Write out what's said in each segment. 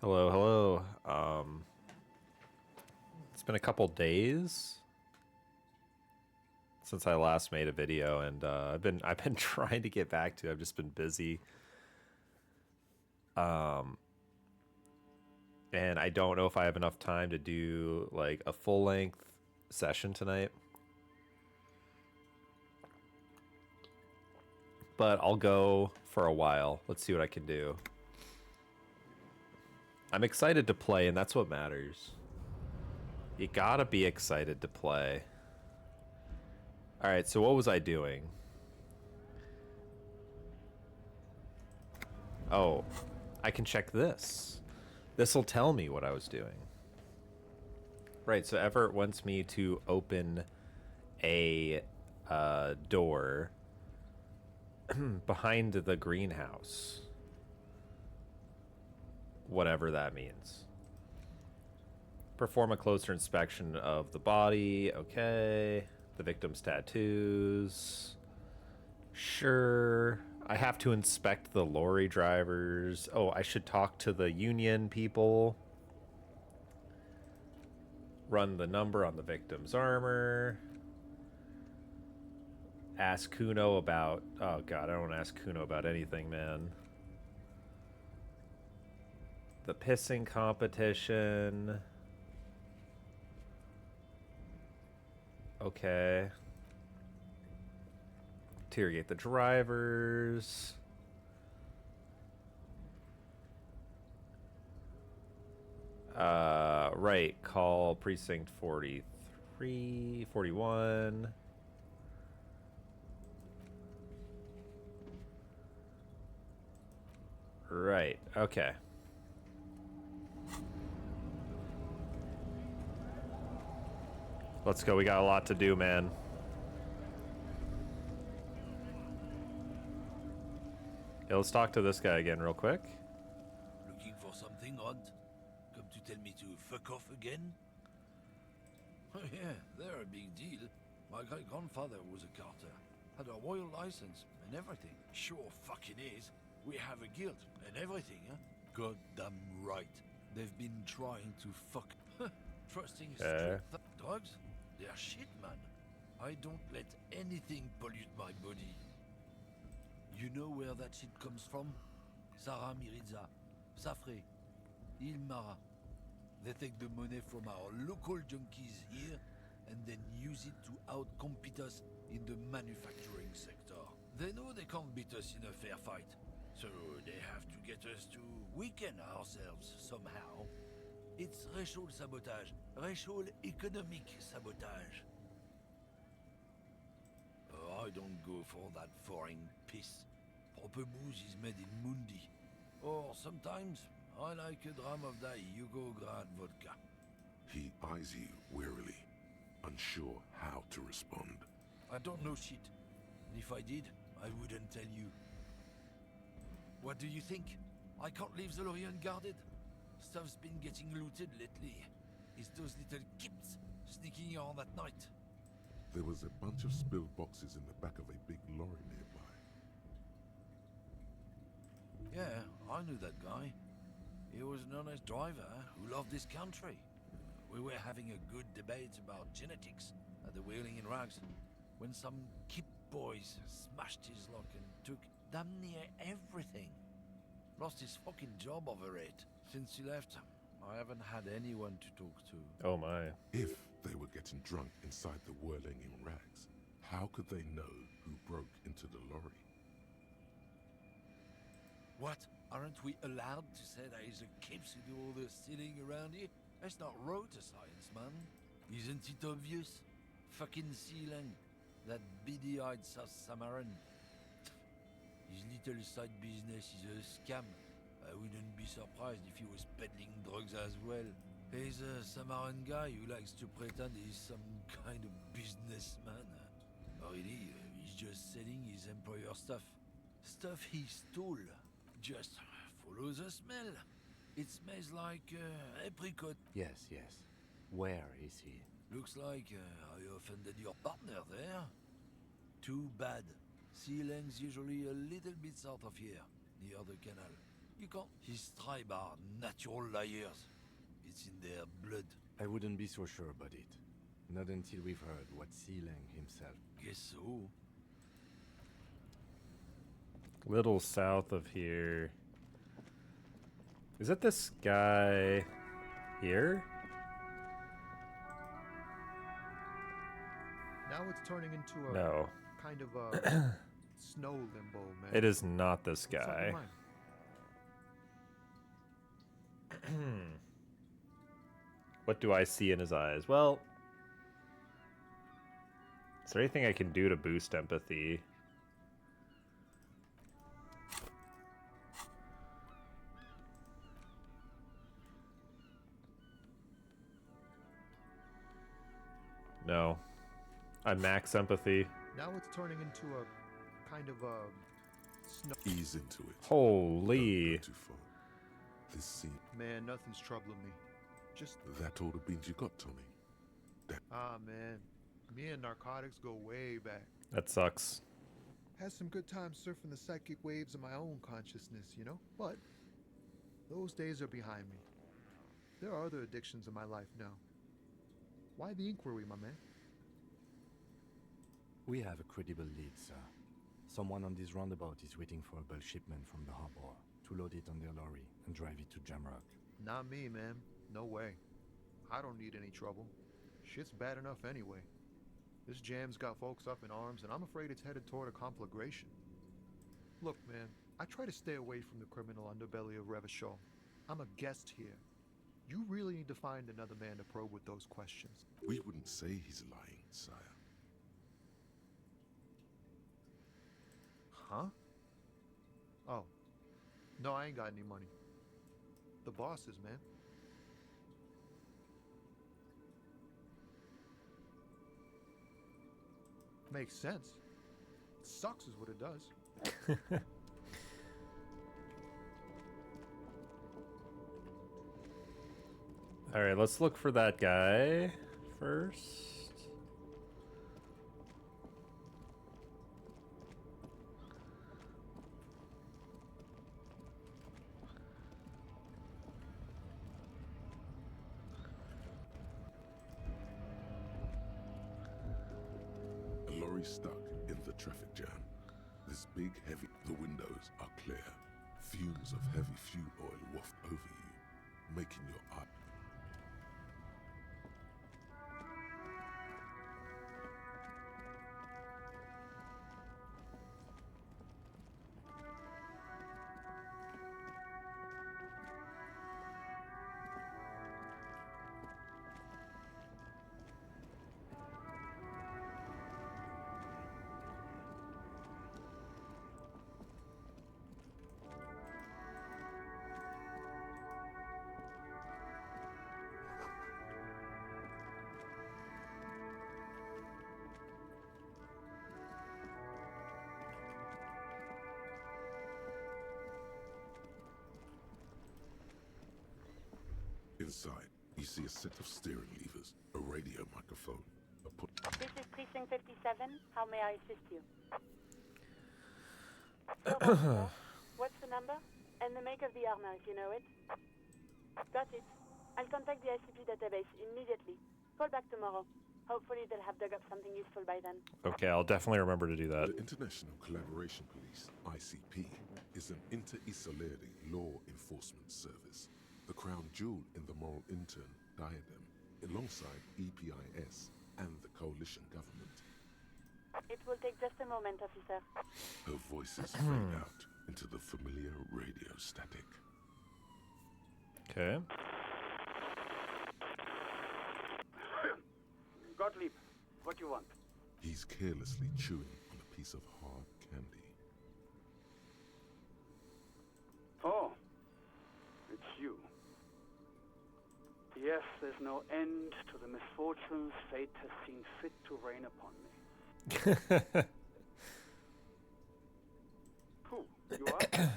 Hello, hello. It's been a couple days since I last made a video, and I've been trying to get back to it. I've just been busy, and I don't know if I have enough time to do like a full length session tonight. But I'll go for a while. Let's see what I can do. I'm excited to play, and that's what matters. You gotta be excited to play. All right, so what was I doing? Oh, I can check this. This'll tell me what I was doing. Right, so Everett wants me to open a door behind the greenhouse. Whatever that means. Perform a closer inspection of the body. Okay. The victim's tattoos. Sure. I have to inspect the lorry drivers. Oh, I should talk to the union people. Run the number on the victim's armor. Ask Kuno about... Oh, God, I don't want to ask Kuno about anything, man. The pissing competition. Okay. Interrogate the drivers. Right. Call precinct 43, 41. Right. Okay. Let's go. We got a lot to do, man. Yeah, let's talk to this guy again real quick. Looking for something odd? Come to tell me to fuck off again? Oh yeah, they're a big deal. My great-grandfather was a carter. Had a royal license and everything. Sure fucking is. We have a guild and everything, huh? Goddamn right. They've been trying to fuck. Trusting straight drugs? They're shit, man. I don't let anything pollute my body. You know where that shit comes from? Sarah Miriza, Safre, Ilmara. They take the money from our local junkies here and then use it to outcompete us in the manufacturing sector. They know they can't beat us in a fair fight, so they have to get us to weaken ourselves somehow. It's racial sabotage, racial economic sabotage. Oh, I don't go for that foreign piss. Proper moose is made in Mundi. Or sometimes, I like a dram of that Yugograd vodka. He eyes you wearily, unsure how to respond. I don't know shit. And if I did, I wouldn't tell you. What do you think? I can't leave the lorry unguarded. Stuff's been getting looted lately. It's those little kips sneaking on at night. There was a bunch of spilled boxes in the back of a big lorry nearby. Yeah, I knew that guy. He was an honest driver who loved his country. We were having a good debate about genetics at the Wheeling in Rags when some kip boys smashed his luck and took damn near everything. Lost his fucking job over it. Since he left, I haven't had anyone to talk to. Oh my. If they were getting drunk inside the whirling in rags, how could they know who broke into the lorry? What? Aren't we allowed to say there is a kips who do all the stealing around here? That's not road to science, man. Isn't it obvious? Fucking Sealang. That beady-eyed South Samaran. His little side business is a scam. I wouldn't be surprised if he was peddling drugs as well. He's a Samaran guy who likes to pretend he's some kind of businessman. Really, he's just selling his employer stuff. Stuff he stole. Just follow the smell. It smells like apricot. Yes, yes. Where is he? Looks like I offended your partner there. Too bad. Sea Lang's usually a little bit south of here, near the canal. You can't. His tribe are natural liars. It's in their blood. I wouldn't be so sure about it. Not until we've heard what Sealang himself. Guess so. Little south of here. Is it this guy here? Now it's turning into a No, kind of a snow limbo, man. it is not this What's on your guy. mind? What do I see in his eyes? Well, is there anything I can do to boost empathy? No. I max empathy. Now it's turning into a kind of a snow. Ease into it. Holy. Don't go too far. This seems... Man, nothing's troubling me. Just That all the beans you got, Tommy? man, me and narcotics go way back. That sucks. Had some good times surfing the psychic waves of my own consciousness, you know? But those days are behind me. There are other addictions in my life now. Why the inquiry, my man? We have a credible lead, sir. Someone on this roundabout is waiting for a bulk shipment from the harbor to load it on their lorry and drive it to Jamrock. Not me, man. No way. I don't need any trouble. Shit's bad enough anyway. This jam's got folks up in arms, and I'm afraid it's headed toward a conflagration. Look, man, I try to stay away from the criminal underbelly of Revachol. I'm a guest here. You really need to find another man to probe with those questions. We wouldn't say he's lying, sire. Huh? Oh. No, I ain't got any money. The bosses, man. Makes sense. Sucks is what it does. All right, let's look for that guy first. A lorry stuck in the traffic jam. This big, heavy... The windows are clear. Fumes of heavy fuel oil waft over you, making your eye... Inside, you see a set of steering levers, a radio microphone, a put... This is Precinct 57. How may I assist you? You're welcome, sir. What's the number? And the make of the armor, if you know it. Got it. I'll contact the ICP database immediately. Call back tomorrow. Hopefully they'll have dug up something useful by then. Okay, I'll definitely remember to do that. The International Collaboration Police, ICP, is an inter-Isolering law enforcement service. The crown jewel in the moral intern diadem, alongside EPIS and the coalition government. It will take just a moment, officer. Her voices fade out into the familiar radio static. Okay. Gottlieb, what do you want? He's carelessly chewing on a piece of hard candy. Oh, it's you. Yes, there's no end to the misfortunes fate has seen fit to rain upon me. Who? You are?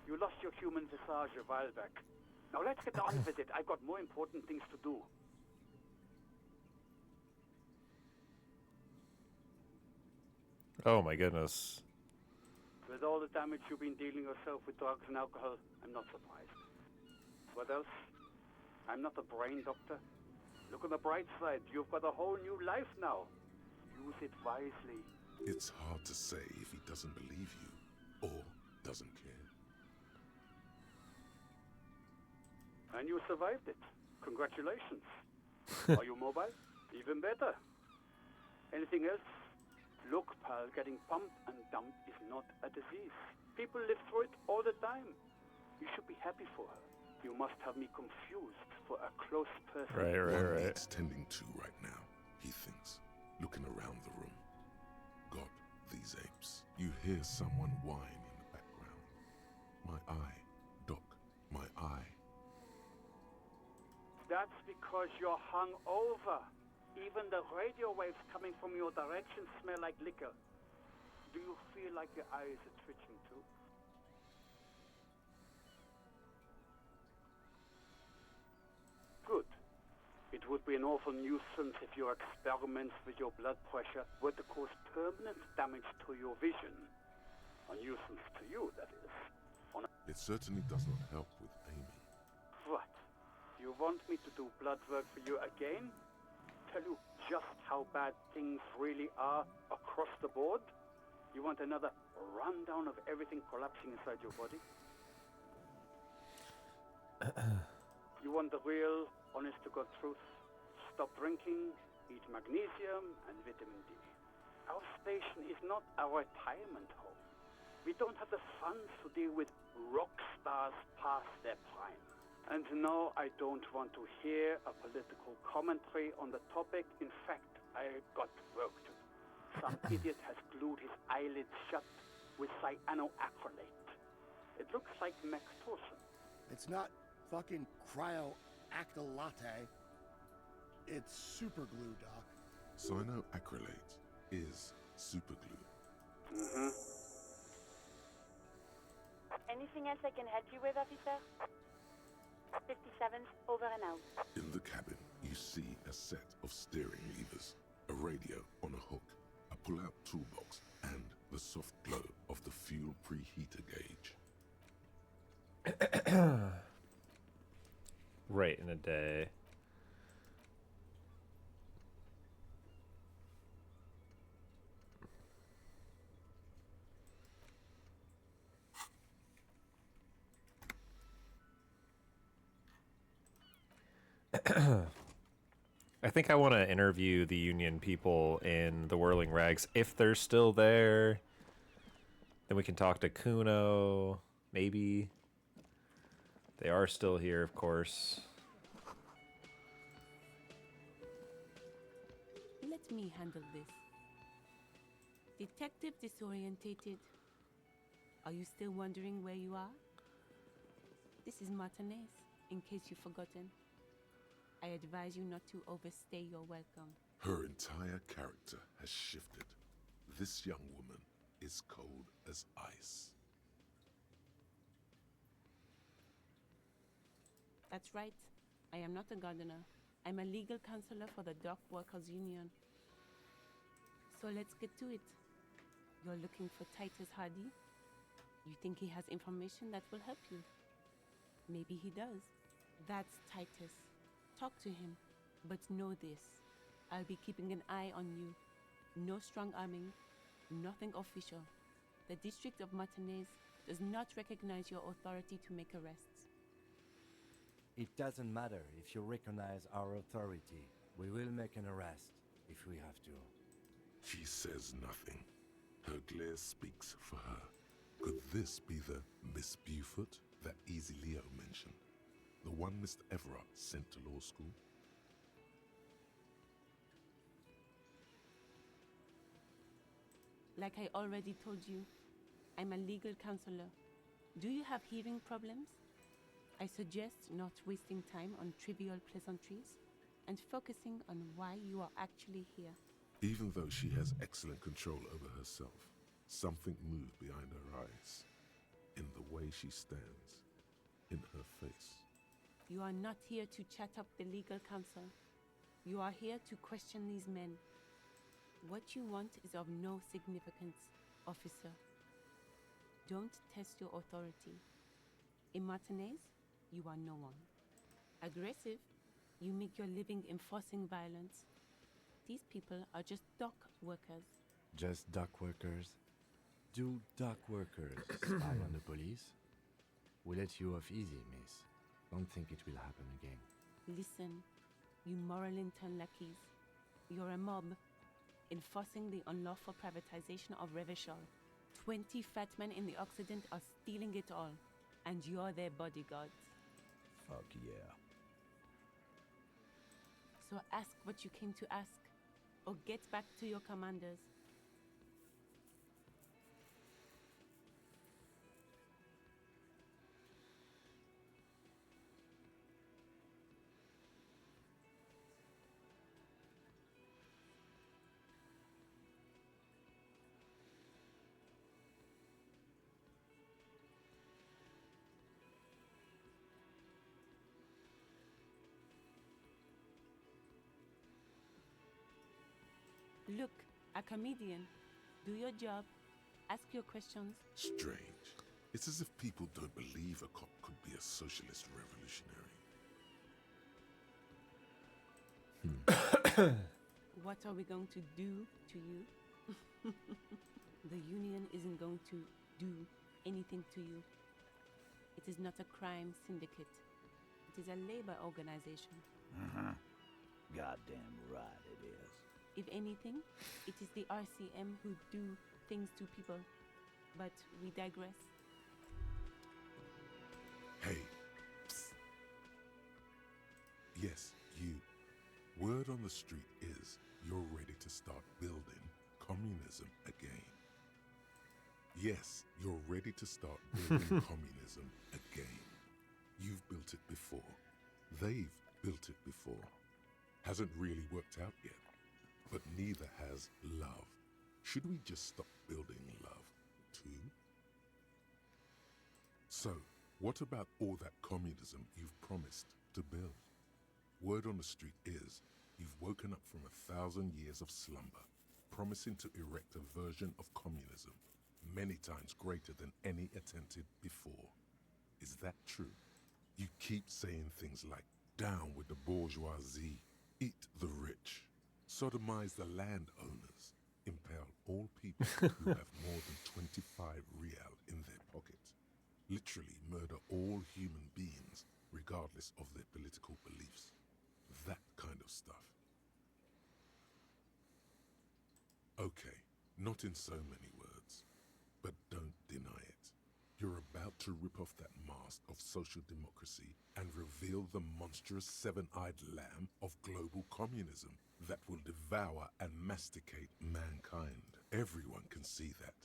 You lost your human visage a while back. Now let's get on with it. I've got more important things to do. Oh my goodness. With all the damage you've been dealing yourself with drugs and alcohol, I'm not surprised. What else? I'm not a brain doctor. Look on the bright side. You've got a whole new life now. Use it wisely. It's hard to say if he doesn't believe you or doesn't care. And you survived it. Congratulations. Are you mobile? Even better. Anything else? Look, pal, getting pumped and dumped is not a disease. People live through it all the time. You should be happy for her. You must have me confused for a close person. One needs tending to right now, he thinks, looking around the room. God, these apes. You hear someone whine in the background. My eye, Doc, my eye. That's because you're hung over. Even the radio waves coming from your direction smell like liquor. Do you feel like your eyes are twitching too? Good. It would be an awful nuisance if your experiments with your blood pressure were to cause permanent damage to your vision. A nuisance to you, that is. It certainly does not help with aiming. What? You want me to do blood work for you again? Tell you just how bad things really are across the board? You want another rundown of everything collapsing inside your body? You want the real, honest-to-God truth? Stop drinking, eat magnesium and vitamin D. Our station is not a retirement home. We don't have the funds to deal with rock stars past their prime. And no, I don't want to hear a political commentary on the topic. In fact, I got work to do. Some idiot has glued his eyelids shut with cyanoacrylate. It looks like Mactorson. It's not fucking cryoacrylate. It's super glue, Doc. Cyanoacrylate is superglue. Mm-hmm. Anything else I can help you with, officer? 57's over and out. In the cabin, you see a set of steering levers, a radio on a hook, a pull-out toolbox, and the soft glow of the fuel preheater gauge. Right in a day. I think I want to interview the Union people in the Whirling Rags if they're still there. Then we can talk to Kuno, maybe. They are still here, of course. Let me handle this. Detective Disorientated. Are you still wondering where you are? This is Martinez, in case you've forgotten. I advise you not to overstay your welcome. Her entire character has shifted. This young woman is cold as ice. That's right. I am not a gardener. I'm a legal counselor for the Dock Workers Union. So let's get to it. You're looking for Titus Hardy? You think he has information that will help you? Maybe he does. That's Titus. Talk to him. But know this. I'll be keeping an eye on you. No strong arming. Nothing official. The District of Martinez does not recognize your authority to make arrests. It doesn't matter if you recognize our authority. We will make an arrest if we have to. She says nothing. Her glare speaks for her. Could this be the Miss Buford that Easy Leo mentioned? The one Mr. Everett sent to law school? Like I already told you, I'm a legal counselor. Do you have hearing problems? I suggest not wasting time on trivial pleasantries and focusing on why you are actually here. Even though she has excellent control over herself, something moved behind her eyes, in the way she stands, in her face. You are not here to chat up the legal counsel. You are here to question these men. What you want is of no significance, officer. Don't test your authority. In Martinez, you are no one. Aggressive, you make your living enforcing violence. These people are just dock workers. Just dock workers? Do dock workers spy on the police? We let you off easy, miss. Don't think it will happen again. Listen, you moral intern lackeys. You're a mob, enforcing the unlawful privatization of Revachol. 20 fat men in the Occident are stealing it all, and you're their bodyguards. Fuck yeah. So ask what you came to ask, or get back to your commanders. Look, a comedian. Do your job. Ask your questions. Strange. It's as if people don't believe a cop could be a socialist revolutionary. What are we going to do to you? The union isn't going to do anything to you. It is not a crime syndicate. It is a labor organization. Goddamn right it is. If anything, it is the RCM who do things to people. But we digress. Hey. Psst. Yes, you. Word on the street is you're ready to start building communism again. Yes, you're ready to start building communism again. You've built it before. They've built it before. Hasn't really worked out yet. But neither has love. Should we just stop building love, too? So, what about all that communism you've promised to build? Word on the street is you've woken up from 1,000 years of slumber, promising to erect a version of communism many times greater than any attempted before. Is that true? You keep saying things like, down with the bourgeoisie, eat the rich, sodomize the landowners, impale all people who have more than 25 real in their pockets, literally murder all human beings regardless of their political beliefs. That kind of stuff. Okay, not in so many words, but don't deny it. You're about to rip off that mask of social democracy and reveal the monstrous seven-eyed lamb of global communism that will devour and masticate mankind. Everyone can see that.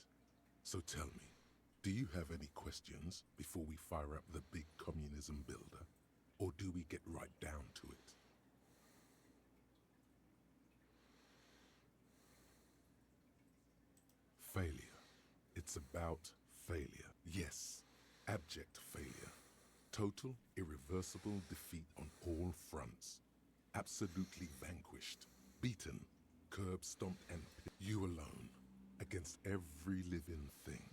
So tell me, do you have any questions before we fire up the big communism builder? Or do we get right down to it? Failure. It's about failure. Yes, abject failure. Total, irreversible defeat on all fronts. Absolutely vanquished, beaten, curb-stomped, and you alone, against every living thing,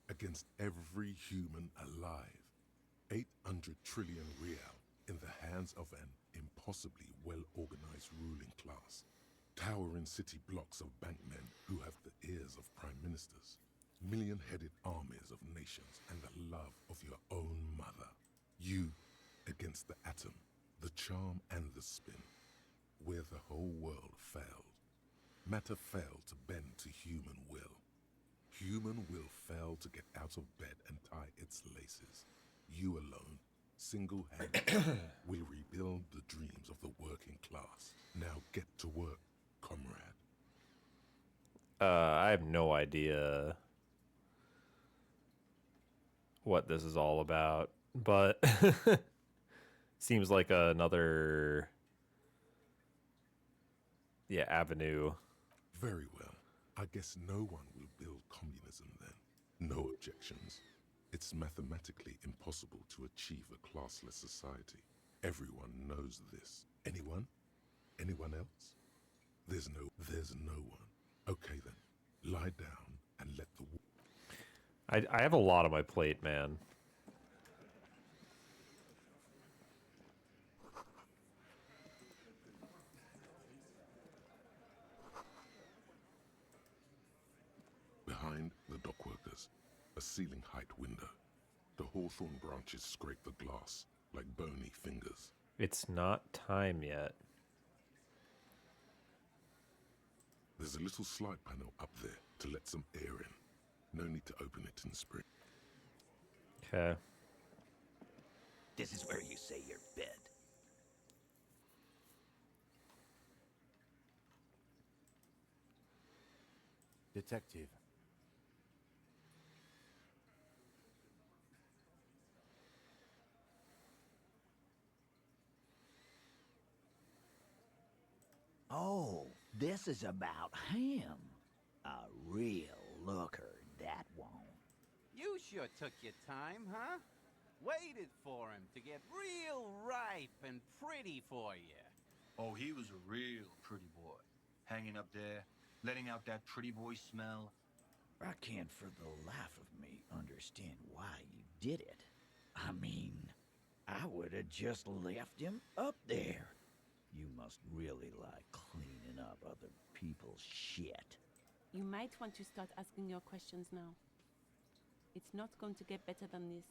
against every human alive. 800 trillion real in the hands of an impossibly well-organized ruling class. Towering city blocks of bankmen who have the ears of prime ministers. Million-headed armies of nations and the love of your own mother. You against the atom, the charm and the spin, where the whole world failed. Matter failed to bend to human will. Human will failed to get out of bed and tie its laces. You alone, single-handed, will rebuild the dreams of the working class. Now get to work, comrade. I have no idea what this is all about, but seems like another avenue. Very well. I guess no one will build communism then. No objections. It's mathematically impossible to achieve a classless society. Everyone knows this. Anyone? Anyone else? There's no one. Okay then. Lie down and let the I have a lot on my plate, man. Behind the dockworkers, a ceiling height window. The hawthorn branches scrape the glass like bony fingers. It's not time yet. There's a little slide panel up there to let some air in. No need to open it in spring. Okay. This is where you say your bed. Detective. Oh, this is about him. A real looker, that won't. You sure took your time, huh? Waited for him to get real ripe and pretty for you. Oh, he was a real pretty boy. Hanging up there, letting out that pretty boy smell. I can't for the life of me understand why you did it. I mean, I would have just left him up there. You must really like cleaning up other people's shit. You might want to start asking your questions now. It's not going to get better than this.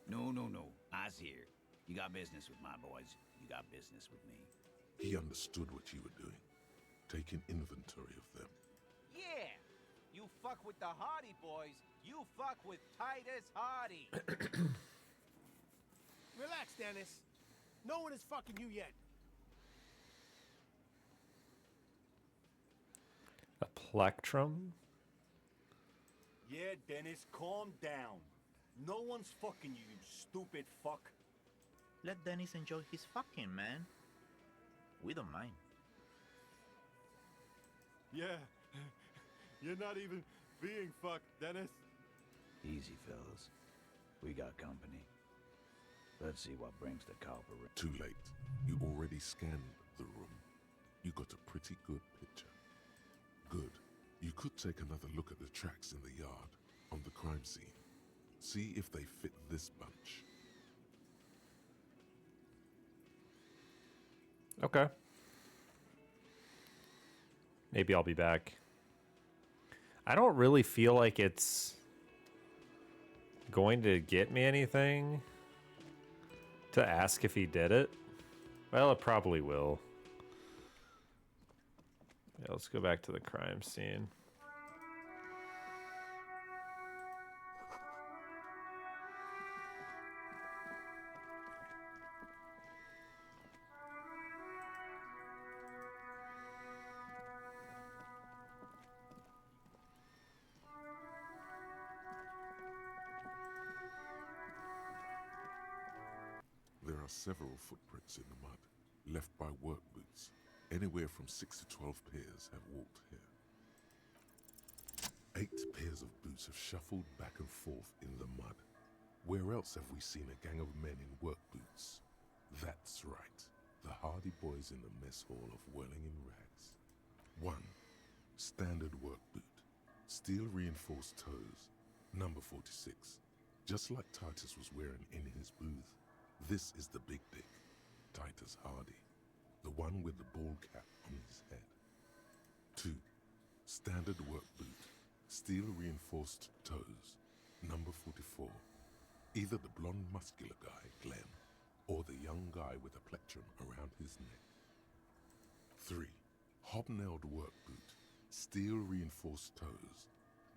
No, no, no. I's here. You got business with my boys. You got business with me. He understood what you were doing, taking inventory of them. Yeah! You fuck with the Hardy boys, you fuck with Titus Hardy. Relax, Dennis. No one is fucking you yet. A plectrum? Yeah, Dennis, calm down. No one's fucking you, you stupid fuck. Let Dennis enjoy his fucking, man. We don't mind. Yeah, you're not even being fucked, Dennis. Easy, fellas. We got company. Let's see what brings the copper. Too late. You already scanned the room. You got a pretty good picture. Good. You could take another look at the tracks in the yard, on the crime scene. See if they fit this bunch. Okay. Maybe I'll be back. I don't really feel like it's going to get me anything to ask if he did it. Well, it probably will. Yeah, let's go back to the crime scene. There are several footprints in the mud, left by work boots. Anywhere from 6 to 12 pairs have walked here. 8 pairs of boots have shuffled back and forth in the mud. Where else have we seen a gang of men in work boots? That's right, the Hardy boys in the mess hall of whirling in rags. 1. Standard work boot. Steel reinforced toes. Number 46. Just like Titus was wearing in his booth. This is the big dick, Titus Hardy, the one with the bald cap on his head. 2. Standard work boot, steel reinforced toes, number 44. Either the blonde muscular guy, Glenn, or the young guy with a plectrum around his neck. 3. Hobnailed work boot, steel reinforced toes,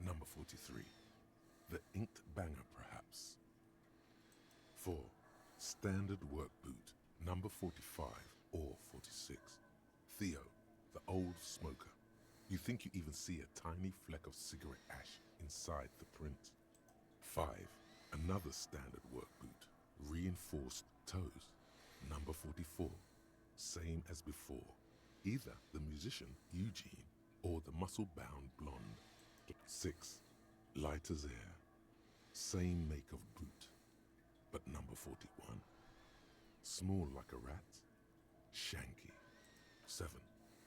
number 43. The inked banger, perhaps. 4. Standard work boot, number 45 or 46. Theo, the old smoker. You think you even see a tiny fleck of cigarette ash inside the print. 5. Another standard work boot, reinforced toes, number 44. Same as before. Either the musician, Eugene, or the muscle-bound blonde. 6. Light as air. Same make of boot, but number 41. Small like a rat, shanky. 7.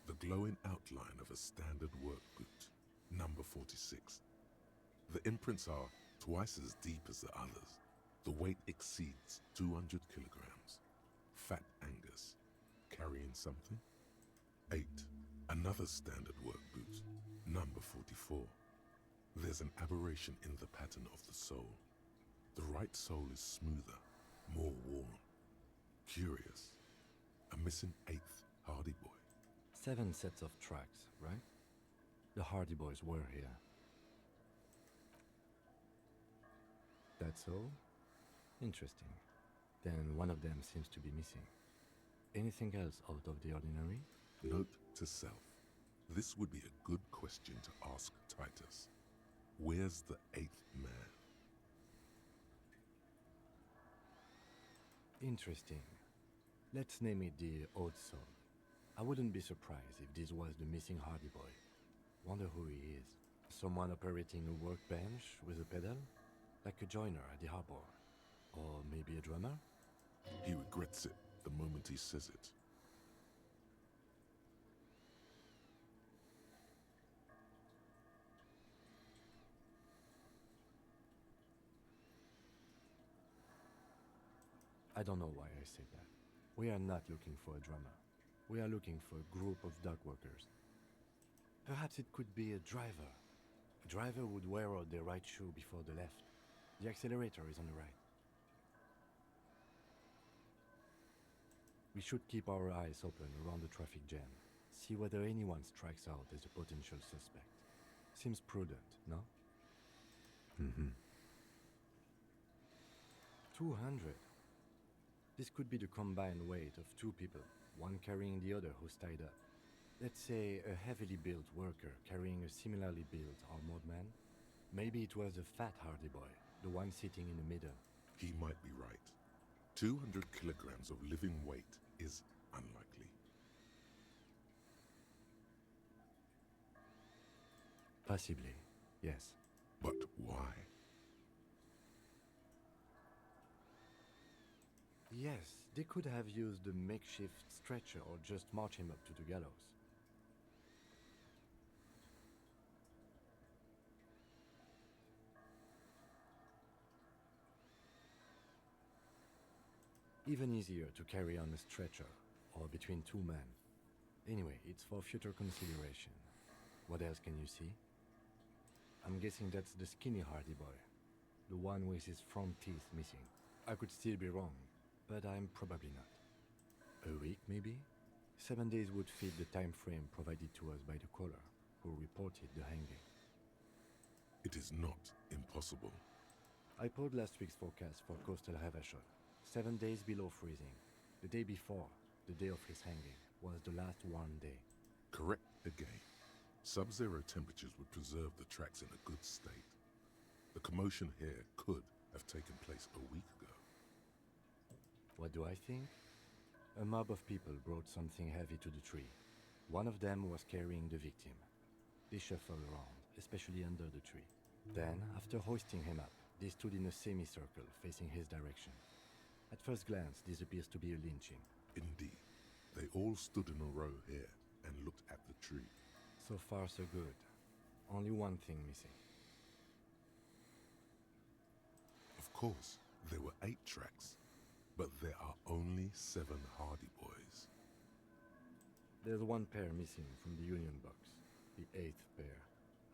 The glowing outline of a standard work boot. number 46. The imprints are twice as deep as the others. The weight exceeds 200 kilograms. Fat Angus. Carrying something? 8. Another standard work boot, number 44. There's an aberration in the pattern of the sole. The right sole is smoother, more worn. Curious. A missing 8th Hardy Boy. 7 sets of tracks, right? The Hardy Boys were here. That's all? Interesting. Then one of them seems to be missing. Anything else out of the ordinary? Note to self. This would be a good question to ask Titus. Where's the 8th man? Interesting. Let's name it the Odd Soul. I wouldn't be surprised if this was the missing Hardy Boy. Wonder who he is. Someone operating a workbench with a pedal? Like a joiner at the harbor. Or maybe a drummer? He regrets it the moment he says it. I don't know why I say that. We are not looking for a drummer. We are looking for a group of dock workers. Perhaps it could be a driver. A driver would wear out their right shoe before the left. The accelerator is on the right. We should keep our eyes open around the traffic jam. See whether anyone strikes out as a potential suspect. Seems prudent, no? 200. This could be the combined weight of 2 people, one carrying the other who's tied up. Let's say a heavily built worker carrying a similarly built armored man. Maybe it was a fat Hardy Boy, the one sitting in the middle. He might be right. 200 kilograms of living weight is unlikely. Possibly, yes. But why? Yes, they could have used a makeshift stretcher or just march him up to the gallows. Even easier to carry on a stretcher, or between 2 men. Anyway, it's for future consideration. What else can you see? I'm guessing that's the skinny Hardy Boy. The one with his front teeth missing. I could still be wrong, but I'm probably not. A week, maybe? 7 days would fit the time frame provided to us by the caller, who reported the hanging. It is not impossible. I pulled last week's forecast for coastal Havashol. 7 days below freezing. The day before, the day of his hanging, was the last warm day. Correct again. Sub-zero temperatures would preserve the tracks in a good state. The commotion here could have taken place a week ago. What do I think? A mob of people brought something heavy to the tree. One of them was carrying the victim. They shuffled around, especially under the tree. Then, after hoisting him up, they stood in a semicircle facing his direction. At first glance, this appears to be a lynching. Indeed. They all stood in a row here and looked at the tree. So far, so good. Only one thing missing. Of course, there were 8 tracks, but there are only 7 Hardy Boys. There's one pair missing from the Union box. The 8th pair.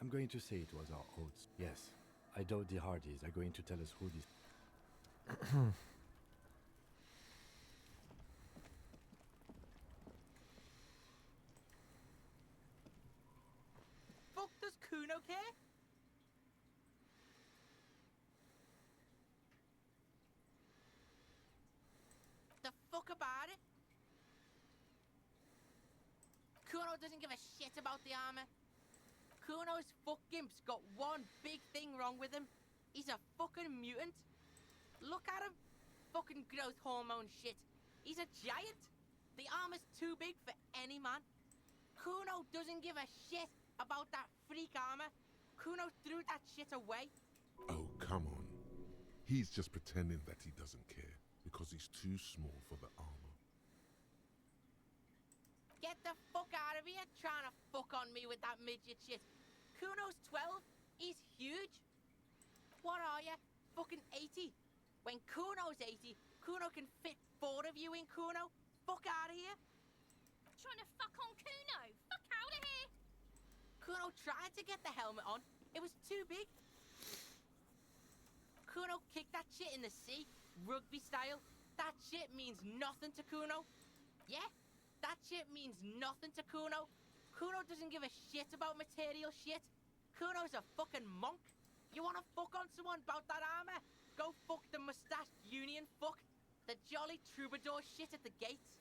I'm going to say it was our oats. Yes, I doubt the Hardys are going to tell us who this... Fuck does Kuno care? The fuck about it? Kuno doesn't give a shit about the armor. Kuno's fucking's got one big thing wrong with him. He's a fucking mutant. Look at him. Fucking growth hormone shit. He's a giant. The armor's too big for any man. Kuno doesn't give a shit about that freak armor. Kuno threw that shit away. Oh, come on. He's just pretending that he doesn't care because he's too small for the armor. Get the fuck out of here trying to fuck on me with that midget shit. Kuno's 12. He's huge. What are you? Fucking 80. When Kuno's 80, Kuno can fit 4 of you in Kuno. Fuck out of here. Trying to fuck on Kuno. Fuck out of here. Kuno tried to get the helmet on. It was too big. Kuno kicked that shit in the sea, rugby style. That shit means nothing to Kuno. Yeah, that shit means nothing to Kuno. Kuno doesn't give a shit about material shit. Kuno's a fucking monk. You wanna fuck on someone about that armor? Go fuck the mustached union fuck. The jolly troubadour shit at the gates.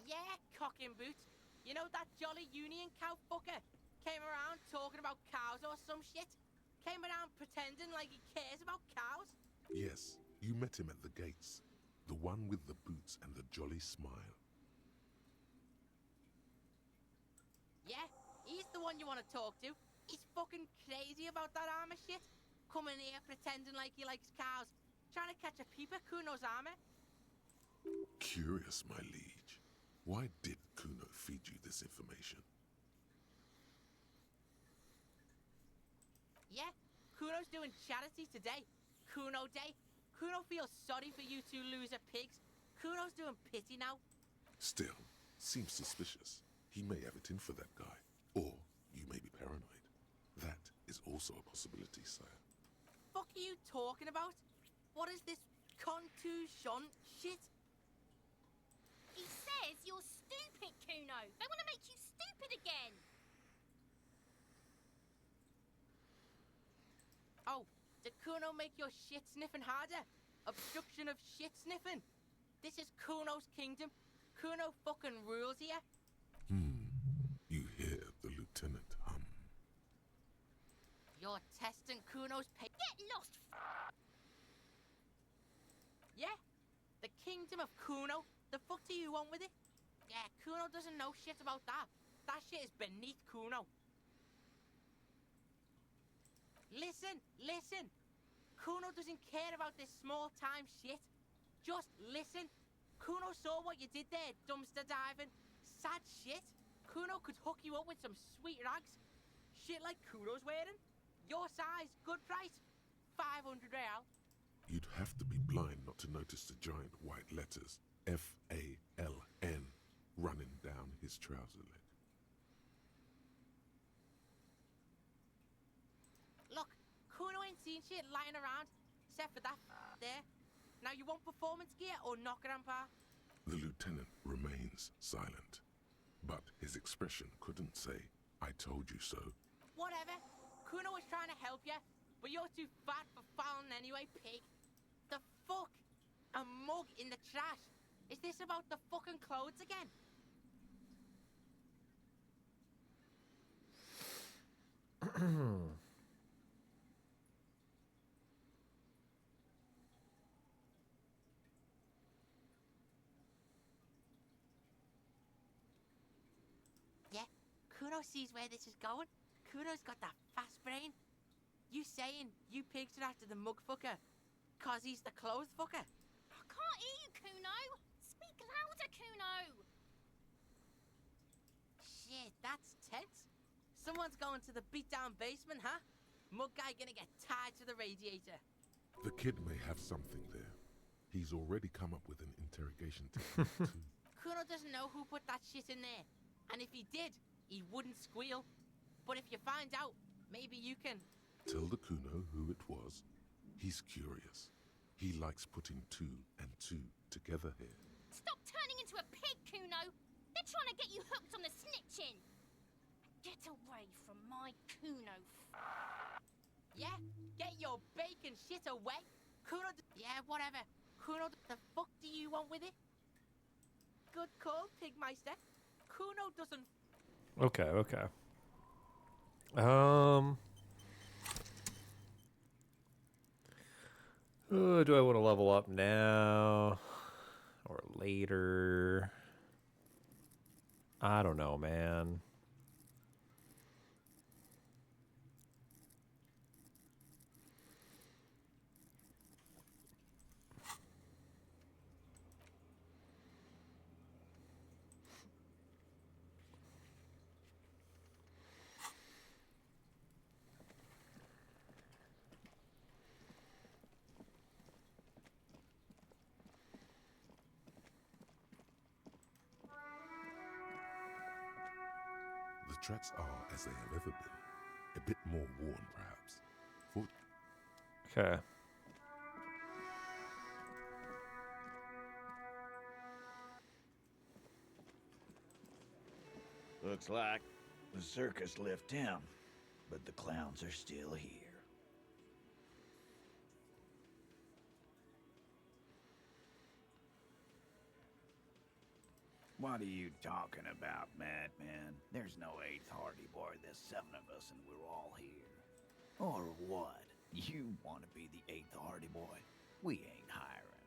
Yeah, cock and boots. You know that jolly union cow fucker? Came around talking about cows or some shit? Came around pretending like he cares about cows? Yes, you met him at the gates. The one with the boots and the jolly smile. Yeah, he's the one you want to talk to. He's fucking crazy about that armor shit. Coming here pretending like he likes cows. Trying to catch a peep at Kuno's armor. Curious, my liege. Why did Kuno feed you this information? Yeah, Kuno's doing charity today. Kuno Day. Kuno feels sorry for you two loser pigs. Kuno's doing pity now. Still, seems suspicious. He may have it in for that guy. Or you may be paranoid. That is also a possibility, sire. Fuck are you talking about? What is this contusion shit? He says you're stupid, Kuno. They want to make you stupid again. Oh, did Kuno make your shit sniffing harder? Obstruction of shit sniffing. This is Kuno's kingdom. Kuno fucking rules here. You hear the lieutenant hum. You're testing Kuno's Get lost! Yeah, the kingdom of Kuno. The fuck do you want with it? Yeah, Kuno doesn't know shit about that. That shit is beneath Kuno. Listen, listen. Kuno doesn't care about this small-time shit. Just listen. Kuno saw what you did there, dumpster diving. Sad shit. Kuno could hook you up with some sweet rags. Shit like Kuno's wearing. Your size, good price. 500 real. You'd have to be blind not to notice the giant white letters F-A-L-N running down his trouser leg. Look, Kuno ain't seen shit lying around, except for that there. Now you want performance gear or not, Grandpa? The lieutenant remains silent, but his expression couldn't say, "I told you so." Whatever. Kuno was trying to help you, but you're too fat for fouling anyway, pig. The fuck? A mug in the trash. Is this about the fucking clothes again? Yeah, Kuno sees where this is going. Kuno's got that fast brain. You saying you pigs are after the mug fucker, 'cause he's the clothes fucker? I can't hear you, Kuno. Speak louder, Kuno. Shit, that's tense. Someone's going to the beat-down basement, huh? Mug guy gonna get tied to the radiator. The kid may have something there. He's already come up with an interrogation technique too. Kuno doesn't know who put that shit in there. And if he did, he wouldn't squeal. But if you find out, maybe you can... Tell the Kuno who it was. He's curious. He likes putting 2 and 2 together here. Stop turning into a pig, Kuno. They're trying to get you hooked on the snitching. Get away from my Kuno. Yeah, get your bacon shit away. Kuno... Yeah, whatever. Kuno, the fuck do you want with it? Good call, Pigmeister. Kuno doesn't... Okay, okay. Do I want to level up now or later? I don't know, man. tracks are as they have ever been. A bit more worn, perhaps. Okay. Looks like the circus left town, but the clowns are still here. What are you talking about, madman? There's no 8th Hardy Boy, there's 7 of us and we're all here. Or what? You want to be the 8th Hardy Boy? We ain't hiring.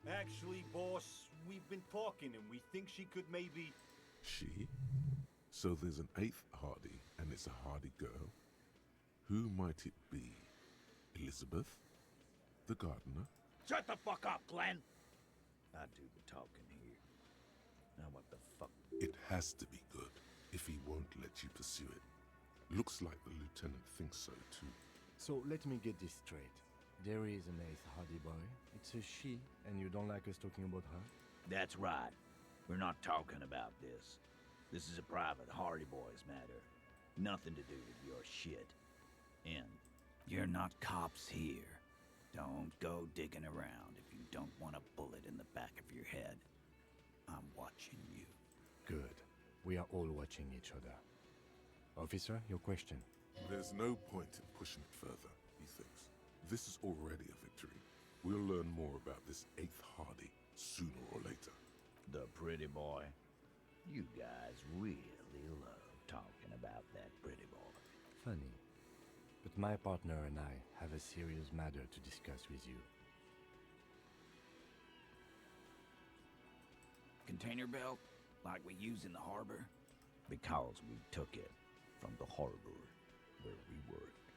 Actually, boss, we've been talking and we think she could maybe... She? So there's an 8th Hardy, and it's a Hardy girl? Who might it be? Elizabeth? The gardener? Shut the fuck up, Glenn! I do the talking here. Now what the fuck? It has to be good, if he won't let you pursue it. Looks like the lieutenant thinks so, too. So let me get this straight. There is an 8th Hardy Boy. It's a she, and you don't like us talking about her? That's right. We're not talking about this. This is a private Hardy Boys matter. Nothing to do with your shit. And you're not cops here. Don't go digging around if you don't want a bullet in the back of your head. I'm watching you. Good. We are all watching each other. Officer, your question. There's no point in pushing it further, he thinks. This is already a victory. We'll learn more about this 8th Hardy sooner or later. The pretty boy. You guys really love talking about that pretty boy. Funny. But my partner and I have a serious matter to discuss with you. Container belt, like we use in the harbor? Because we took it from the harbor where we worked.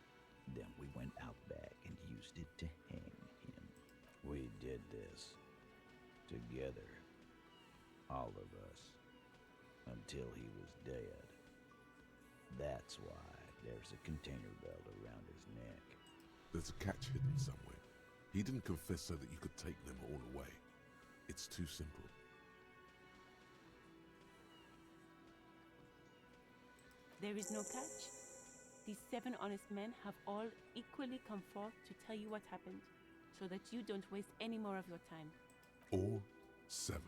Then we went out back and used it to hang him. We did this together, all of us, until he was dead. That's why there's a container belt around his neck. There's a catch hidden somewhere. He didn't confess so that you could take them all away. It's too simple. There is no catch. These 7 honest men have all equally come forth to tell you what happened, so that you don't waste any more of your time. All 7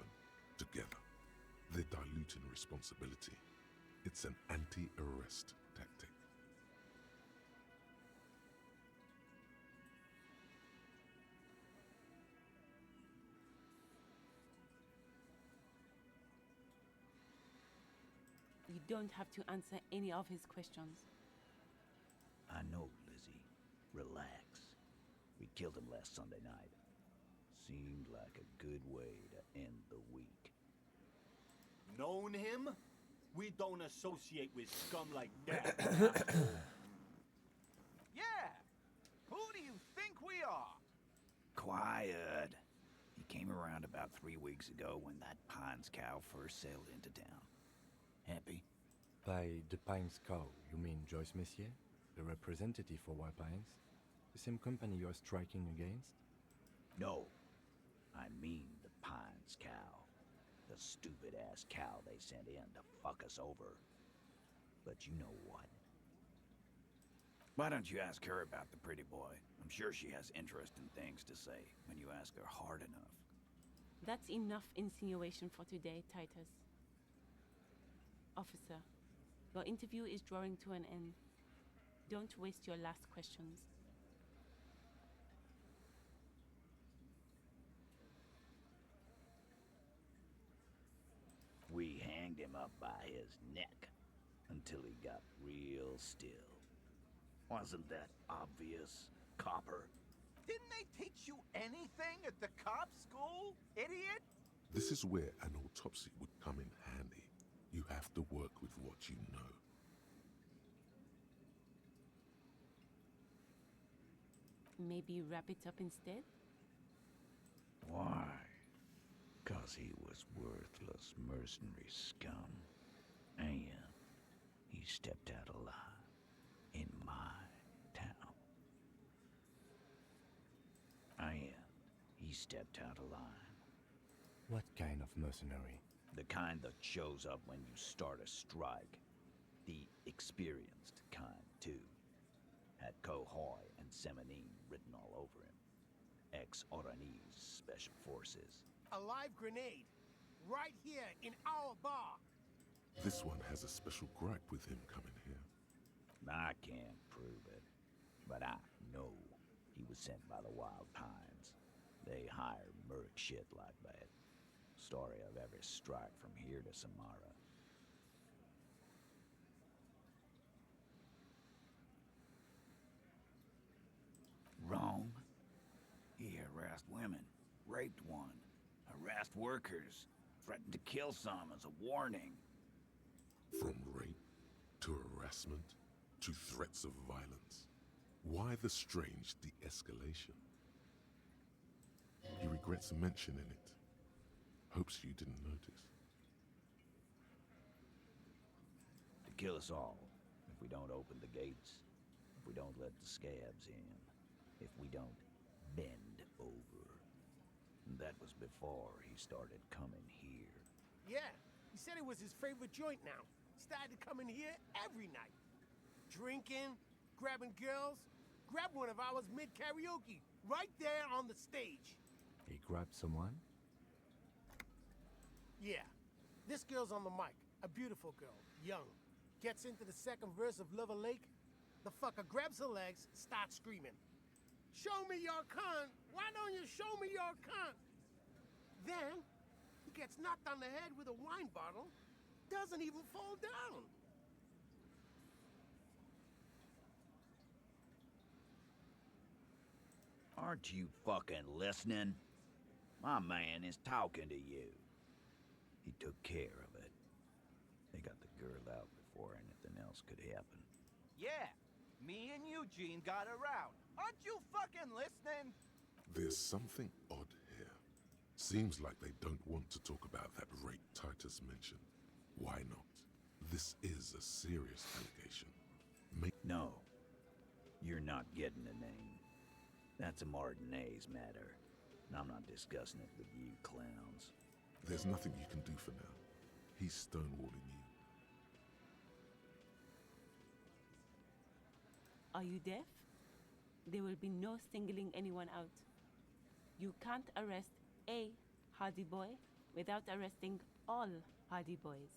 together. They're diluting responsibility. It's an anti-arrest tactic. You don't have to answer any of his questions. I know, Lizzie. Relax. We killed him last Sunday night. Seemed like a good way to end the week. Known him? We don't associate with scum like that. Yeah! Who do you think we are? Quiet. He came around about 3 weeks ago when that Pines cow first sailed into town. Happy? By the Pines cow, you mean Joyce Messier? The representative for White Pines? The same company you're striking against? No. I mean the Pines cow. The stupid-ass cow they sent in to fuck us over. But you know what? Why don't you ask her about the pretty boy? I'm sure she has interesting things to say when you ask her hard enough. That's enough insinuation for today, Titus. Officer, your interview is drawing to an end. Don't waste your last questions. We hanged him up by his neck until he got real still. Wasn't that obvious, copper? Didn't they teach you anything at the cop school, idiot? This is where an autopsy would come in handy. You have to work with what you know. Maybe wrap it up instead? Why? 'Cause he was worthless mercenary scum. And he stepped out alive in my town. And he stepped out of line. What kind of mercenary? The kind that shows up when you start a strike. The experienced kind, too. Had Kohoy and Semenine written all over him. Ex-Oranese Special Forces. A live grenade. Right here in our bar. This one has a special gripe with him coming here. I can't prove it, but I know he was sent by the Wild Pines. They hire merc shit like that. Story of every strike from here to Samara. Wrong. He harassed women, raped one, harassed workers, threatened to kill some as a warning. From rape to harassment to threats of violence. Why the strange de-escalation? He regrets mentioning it. Hopes you didn't notice. To kill us all, if we don't open the gates, if we don't let the scabs in, if we don't bend over. That was before he started coming here. Yeah, he said it was his favorite joint now. Started coming here every night. Drinking, grabbing girls. Grabbed one of ours mid-karaoke, right there on the stage. He grabbed someone? Yeah. This girl's on the mic. A beautiful girl. Young. Gets into the second verse of Lover Lake. The fucker grabs her legs, starts screaming. Show me your cunt! Why don't you show me your cunt? Then, he gets knocked on the head with a wine bottle. Doesn't even fall down. Aren't you fucking listening? My man is talking to you. He took care of it. They got the girl out before anything else could happen. Yeah, me and Eugene got around. Aren't you fucking listening? There's something odd here. Seems like they don't want to talk about that rape Titus mentioned. Why not? This is a serious allegation. No. You're not getting the name. That's a Martinez matter. And I'm not discussing it with you clowns. There's nothing you can do for now. He's stonewalling you. Are you deaf? There will be no singling anyone out. You can't arrest a Hardy Boy without arresting all Hardy Boys.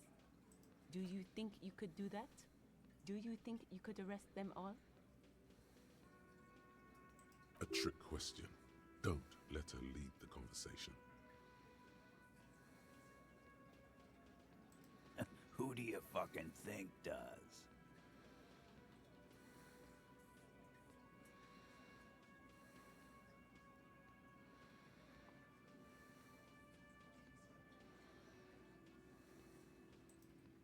Do you think you could do that? Do you think you could arrest them all? A trick question. Don't let her lead the conversation. Who do you fucking think does?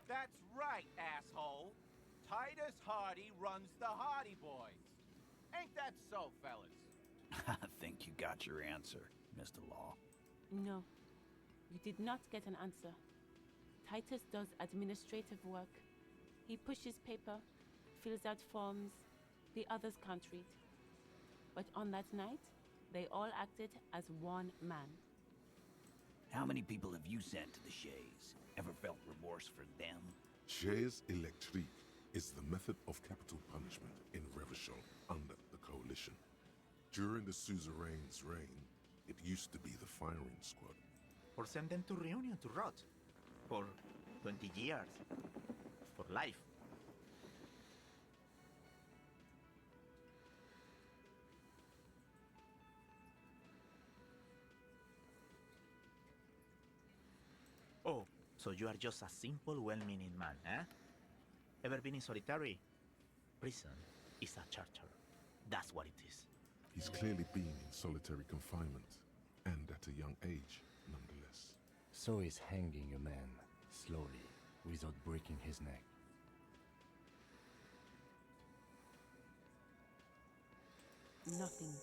That's right, asshole. Titus Hardy runs the Hardy Boys. Ain't that so, fellas? I think you got your answer, Mr. Law. No, you did not get an answer. Titus does administrative work. He pushes paper, fills out forms, the others can't read. But on that night, they all acted as one man. How many people have you sent to the Shays? Ever felt remorse for them? Chaise électrique is the method of capital punishment in Revachol under the Coalition. During the suzerain's reign, it used to be the firing squad. Or send them to Reunion to rot. For 20 years. For life. Oh, so you are just a simple, well-meaning man, eh? Ever been in solitary? Prison is a charter. That's what it is. He's clearly been in solitary confinement, and at a young age, nonetheless. So he's hanging a man, slowly, without breaking his neck. Nothing.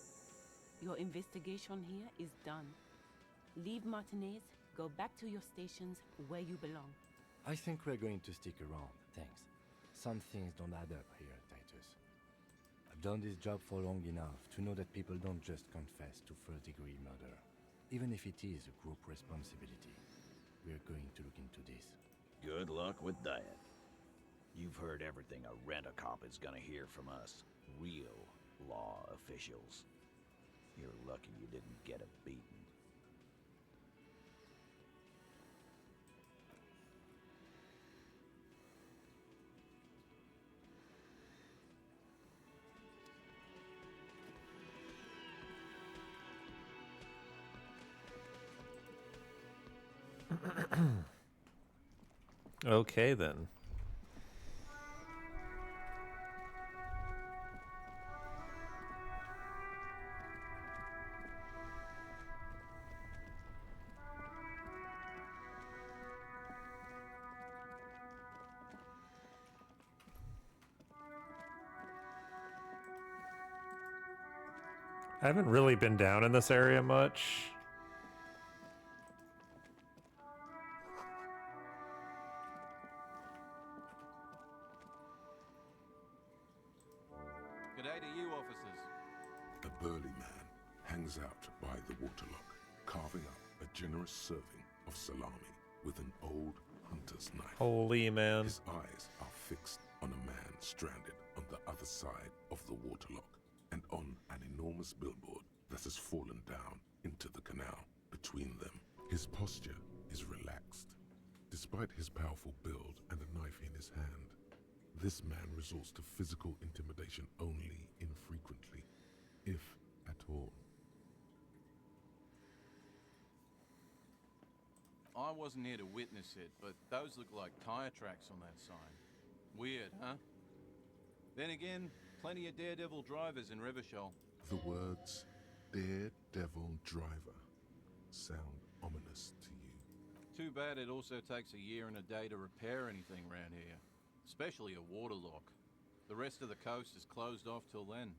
Your investigation here is done. Leave Martinez, go back to your stations where you belong. I think we're going to stick around, thanks. Some things don't add up here, Titus. I've done this job for long enough to know that people don't just confess to first-degree murder, even if it is a group responsibility. We're going to look into this. Good luck with that. You've heard everything a rent-a-cop is gonna hear from us, real law officials. You're lucky you didn't get a beating. Okay, then. I haven't really been down in this area much. G'day to you, officers. A burly man hangs out by the waterlock, carving up a generous serving of salami with an old hunter's knife. Holy man. His eyes are fixed on a man stranded on the other side of the waterlock and on an enormous billboard that has fallen down into the canal between them. His posture is relaxed. Despite his powerful build and a knife in his hand, this man resorts to physical intimidation only infrequently, if at all. I wasn't here to witness it, but those look like tire tracks on that sign. Weird, huh? Then again, plenty of daredevil drivers in Revachol. The words daredevil driver sound ominous to you. Too bad it also takes a year and a day to repair anything around here. Especially a waterlock. The rest of the coast is closed off till then.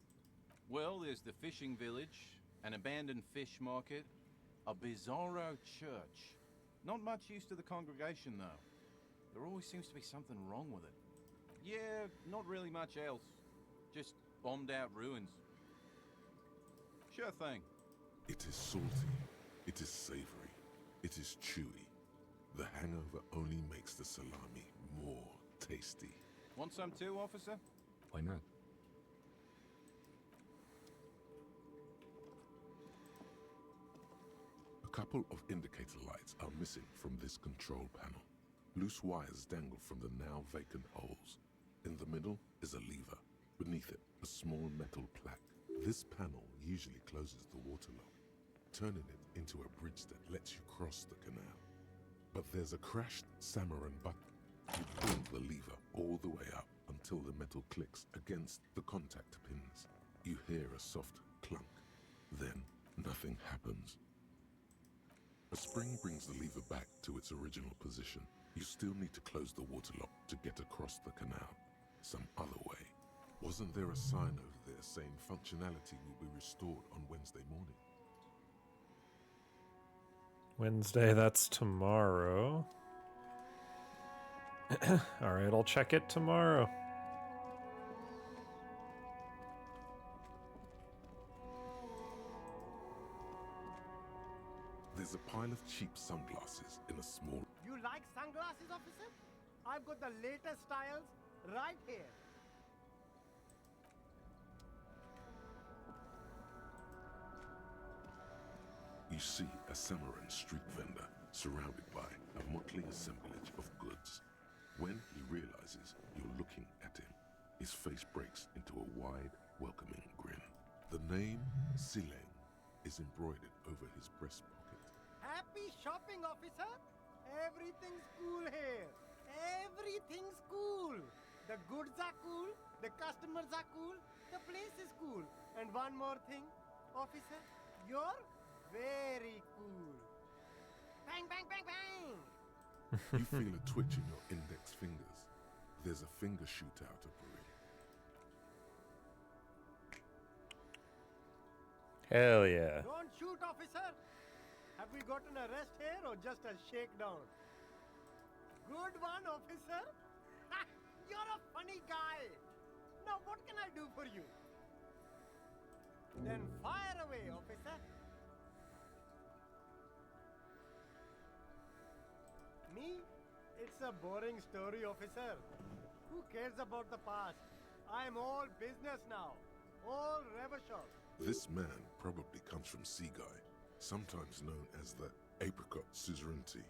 Well, there's the fishing village, an abandoned fish market, a bizarro church. Not much use to the congregation, though. There always seems to be something wrong with it. Yeah, not really much else. Just bombed out ruins. Sure thing. It is salty, it is savory, it is chewy. The hangover only makes the salami more tasty. Want some too, officer? Why not? A couple of indicator lights are missing from this control panel. Loose wires dangle from the now vacant holes. In the middle is a lever. Beneath it, a small metal plaque. This panel usually closes the waterlock, turning it into a bridge that lets you cross the canal. But there's a crashed Samaran button. You pull the lever all the way up until the metal clicks against the contact pins. You hear a soft clunk. Then, nothing happens. A spring brings the lever back to its original position. You still need to close the waterlock to get across the canal. Some other way. Wasn't there a sign over there saying functionality will be restored on Wednesday morning? Wednesday, that's tomorrow. Alright, I'll check it tomorrow. There's a pile of cheap sunglasses in a small... You like sunglasses, officer? I've got the latest styles right here. You see a Samaran street vendor surrounded by a motley assemblage of goods. When he realizes you're looking at him, his face breaks into a wide, welcoming grin. The name Sileng is embroidered over his breast pocket. Happy shopping, officer. Everything's cool here. Everything's cool. The goods are cool. The customers are cool. The place is cool. And one more thing, officer, you're very cool. Bang, bang, bang, bang. You feel a twitch in your index fingers. There's a finger shootout operating. Hell yeah. Don't shoot, officer. Have we got an arrest here or just a shakedown? Good one, officer. Ha! You're a funny guy. Now what can I do for you? Then fire away, officer. Me? It's a boring story, officer. Who cares about the past? I'm all business now. All Revachol. This man probably comes from Seaguy, sometimes known as the Apricot Suzerainty,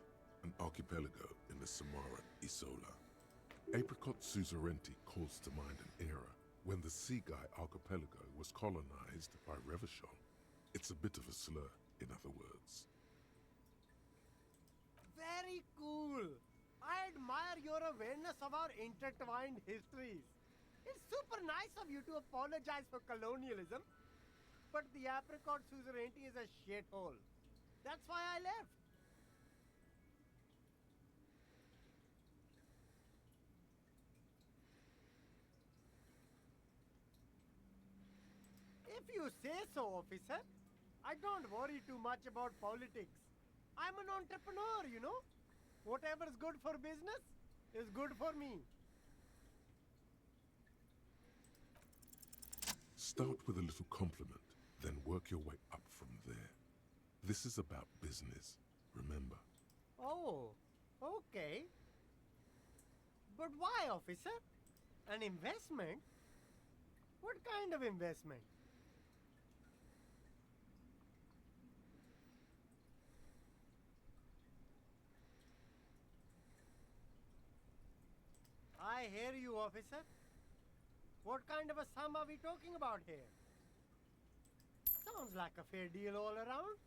an archipelago in the Samara Isola. Apricot Suzerainty calls to mind an era when the Seaguy archipelago was colonized by Revachol. It's a bit of a slur, in other words. Very cool. I admire your awareness of our intertwined histories. It's super nice of you to apologize for colonialism, but the Apricot Suzerainty is a shithole. That's why I left. If you say so, officer. I don't worry too much about politics. I'm an entrepreneur, you know. Whatever's good for business is good for me. Start with a little compliment, then work your way up from there. This is about business, remember? Oh, okay. But why, officer? An investment? What kind of investment? I hear you, officer. What kind of a sum are we talking about here? Sounds like a fair deal all around.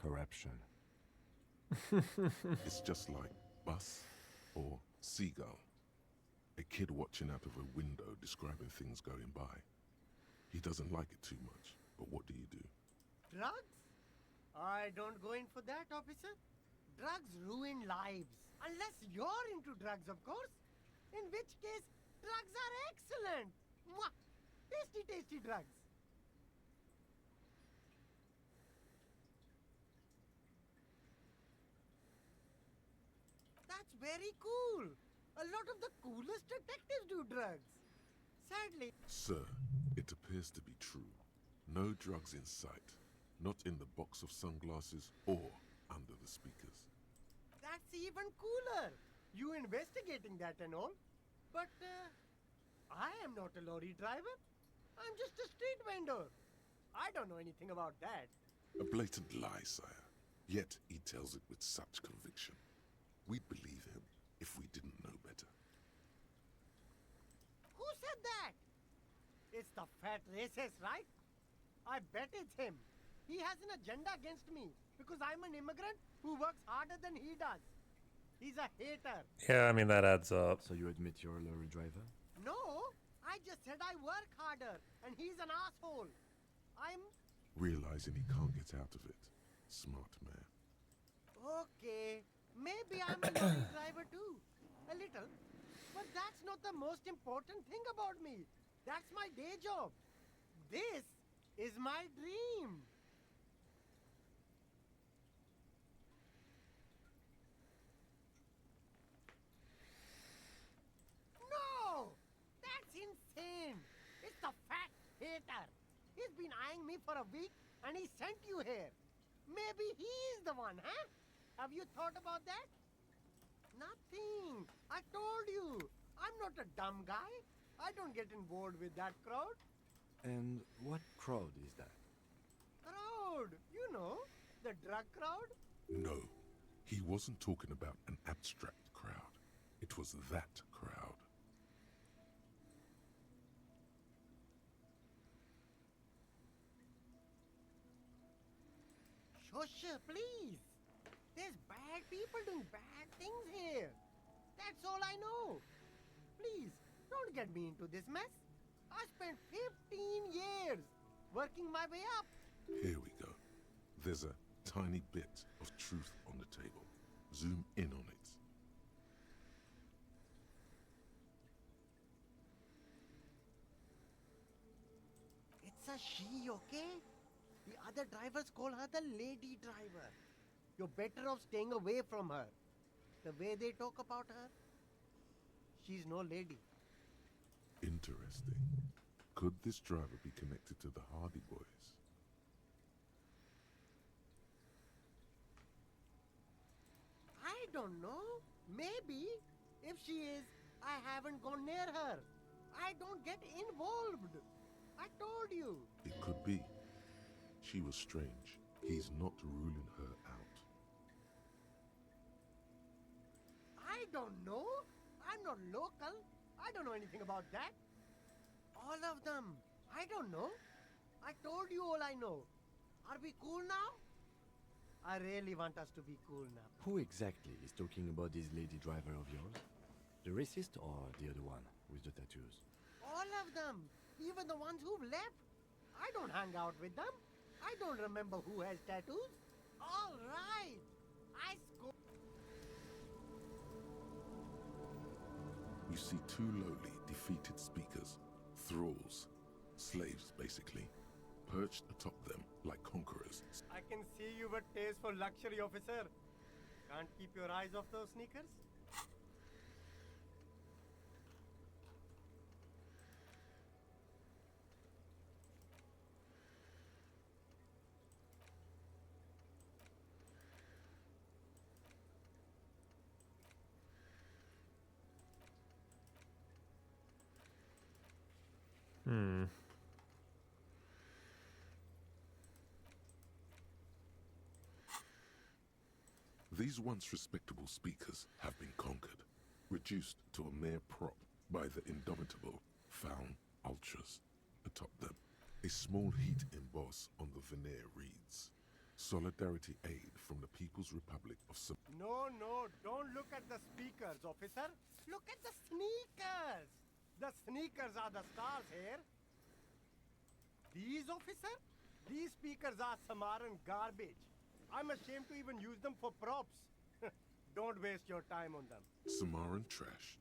Corruption. It's just like bus or seagull. A kid watching out of a window describing things going by. He doesn't like it too much, but what do you do? Drugs? I don't go in for that, officer. Drugs ruin lives. Unless you're into drugs, of course. In which case, drugs are excellent. Mwah! Tasty, tasty drugs. That's very cool. A lot of the coolest detectives do drugs. Sadly. Sir, it appears to be true. No drugs in sight. Not in the box of sunglasses or under the speakers. That's even cooler. You investigating that and all. But I am not a lorry driver. I'm just a street vendor. I don't know anything about that. A blatant lie, sire. Yet he tells it with such conviction. We'd believe him if we didn't know better. Who said that? It's the fat racist, right? I bet it's him. He has an agenda against me because I'm an immigrant who works harder than he does. He's a hater. Yeah, I mean, that adds up. So you admit you're a lorry driver? No, I just said I work harder and he's an asshole. I'm... Realizing he can't get out of it. Smart man. Okay, maybe I'm a lorry driver too. A little. But that's not the most important thing about me. That's my day job. This is my dream. No! That's insane! It's the fat hater. He's been eyeing me for a week and he sent you here. Maybe he's the one, huh? Have you thought about that? Nothing. I told you. I'm not a dumb guy. I don't get involved with that crowd. And what crowd is that? Crowd? You know, the drug crowd? No, he wasn't talking about an abstract crowd. It was that crowd. Shosha, please. There's bad people doing bad things here. That's all I know. Please, don't get me into this mess. I spent 15 years working my way up. Here we go. There's a tiny bit of truth on the table. Zoom in on it. It's a she, okay? The other drivers call her the lady driver. You're better off staying away from her. The way they talk about her, she's no lady. Interesting. Could this driver be connected to the Hardy Boys? I don't know. Maybe. If she is, I haven't gone near her. I don't get involved. I told you. It could be. She was strange. He's not ruling her out. I don't know. I'm not local. I don't know anything about that. All of them. I don't know. I told you all I know. Are we cool now? I really want us to be cool now. Who exactly is talking about this lady driver of yours? The racist or the other one with the tattoos? All of them. Even the ones who've left. I don't hang out with them. I don't remember who has tattoos. All right. I score. You see two lowly, defeated speakers, thralls, slaves basically, perched atop them like conquerors. I can see you've a taste for luxury, officer. Can't keep your eyes off those sneakers? Hmm. These once respectable speakers have been conquered, reduced to a mere prop by the indomitable Faun Ultras atop them. A small heat emboss on the veneer reads, Solidarity Aid from the People's Republic of No, don't look at the speakers, officer. Look at the sneakers. The sneakers are the stars here. These, officer? These speakers are Samaran garbage. I'm ashamed to even use them for props. Don't waste your time on them. Samaran trash.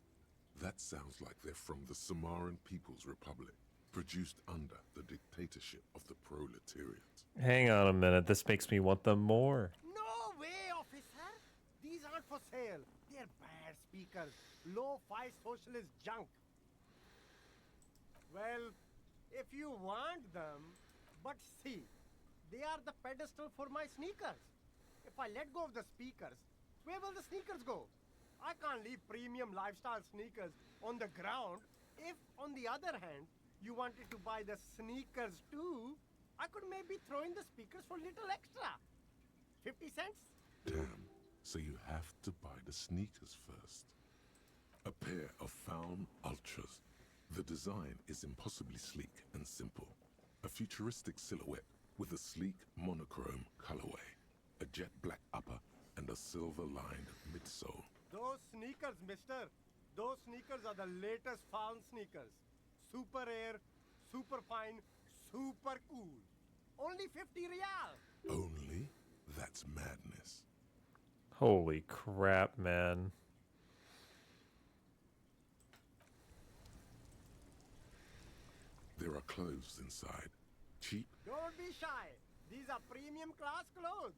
That sounds like they're from the Samaran People's Republic, produced under the dictatorship of the proletariat. Hang on a minute. This makes me want them more. No way, officer. These aren't for sale. They're bad speakers. Low-fi socialist junk. Well, if you want them, but see, they are the pedestal for my sneakers. If I let go of the speakers, where will the sneakers go? I can't leave premium lifestyle sneakers on the ground. If, on the other hand, you wanted to buy the sneakers too, I could maybe throw in the speakers for a little extra. 50 cents? Damn, so you have to buy the sneakers first. A pair of Faun Ultras. The design is impossibly sleek and simple. A futuristic silhouette with a sleek monochrome colorway, a jet black upper, and a silver-lined midsole. Those sneakers, mister. Those sneakers are the latest Faun sneakers. Super air, super fine, super cool. Only 50 real. Only? That's madness. Holy crap, man. There are clothes inside. Cheap. Don't be shy. These are premium class clothes.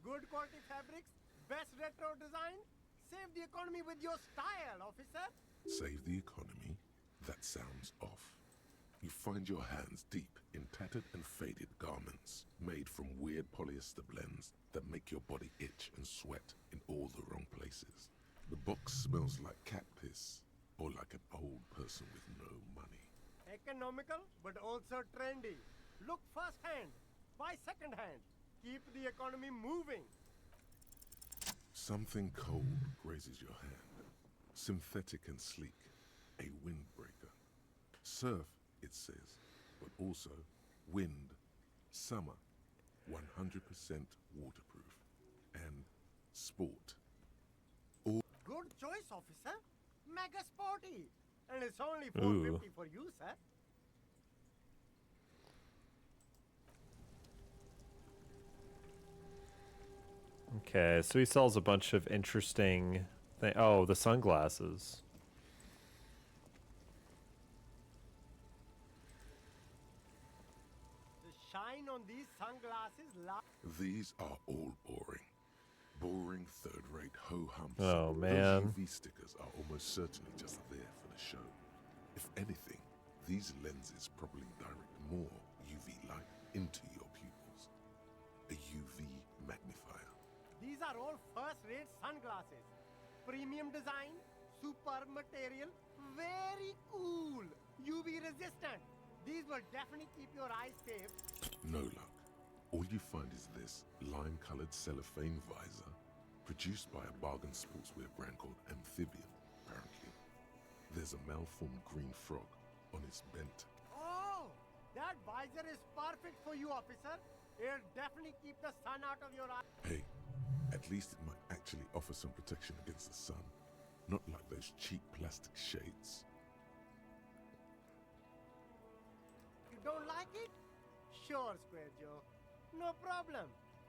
Good quality fabrics, best retro design. Save the economy with your style, officer. Save the economy? That sounds off. You find your hands deep in tattered and faded garments made from weird polyester blends that make your body itch and sweat in all the wrong places. The box smells like cat piss or like an old person with no money. Economical, but also trendy. Look first-hand, buy second-hand. Keep the economy moving. Something cold grazes your hand. Synthetic and sleek. A windbreaker. Surf, it says, but also wind, summer, 100% waterproof, and sport. All Good choice, officer. Mega sporty. And it's only Ooh. $4.50 for you, sir. Okay, so he sells a bunch of interesting oh, the sunglasses. The shine on these sunglasses These are all boring. Boring third-rate ho-hums. Oh, man. Those UV stickers are almost certainly just there for the show. If anything, these lenses probably direct more UV light into your pupils. A UV magnifier. These are all first-rate sunglasses. Premium design, super material. Very cool. UV resistant. These will definitely keep your eyes safe. No luck. All you find is this lime-colored cellophane visor, produced by a bargain sportswear brand called Amphibian, apparently. There's a malformed green frog on its bent. Oh, that visor is perfect for you, officer. It'll definitely keep the sun out of your eyes. Hey, at least it might actually offer some protection against the sun. Not like those cheap plastic shades. You don't like it? Sure, Square Joe. No problem.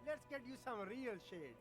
Let's get you some real shades.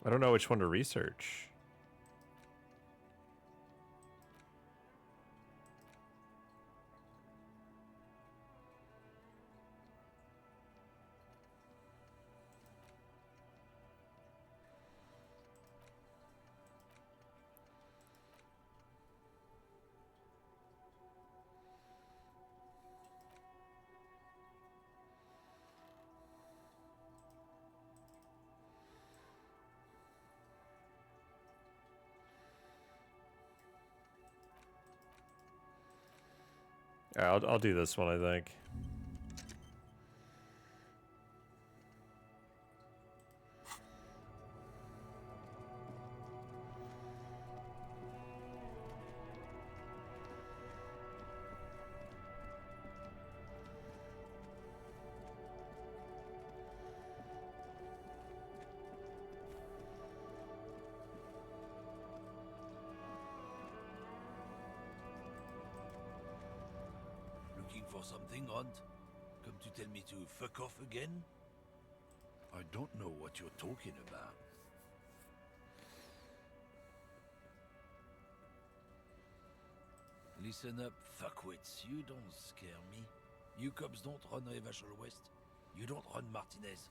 I don't know which one to research. Yeah, I'll do this one, I think. Looking for something, Hunt? Come to tell me to fuck off again? I don't know what you're talking about. Listen up, fuckwits. You don't scare me. You cops don't run Revachol West. You don't run Martinez.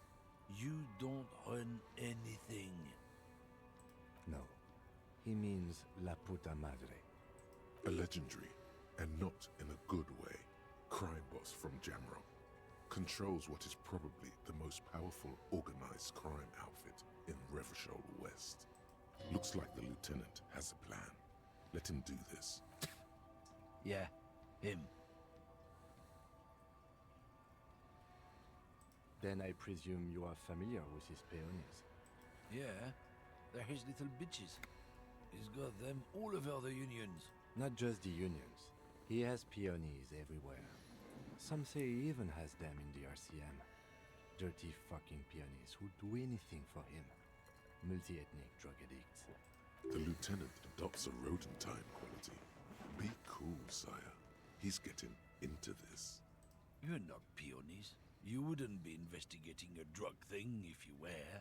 You don't run anything. No. He means La Puta Madre. A legendary, and not in a good way, crime boss from Jamrock. Controls what is probably the most powerful organized crime outfit in Revachol West. Looks like the lieutenant has a plan. Let him do this. Yeah, him. Then I presume you are familiar with his peonies. Yeah, they're his little bitches. He's got them all over the unions. Not just the unions. He has peonies everywhere. Some say he even has them in the RCM. Dirty fucking peonies who'd do anything for him. Multi-ethnic drug addicts. The lieutenant adopts a rodentine quality. Be cool, sire. He's getting into this. You're not peonies. You wouldn't be investigating a drug thing if you were.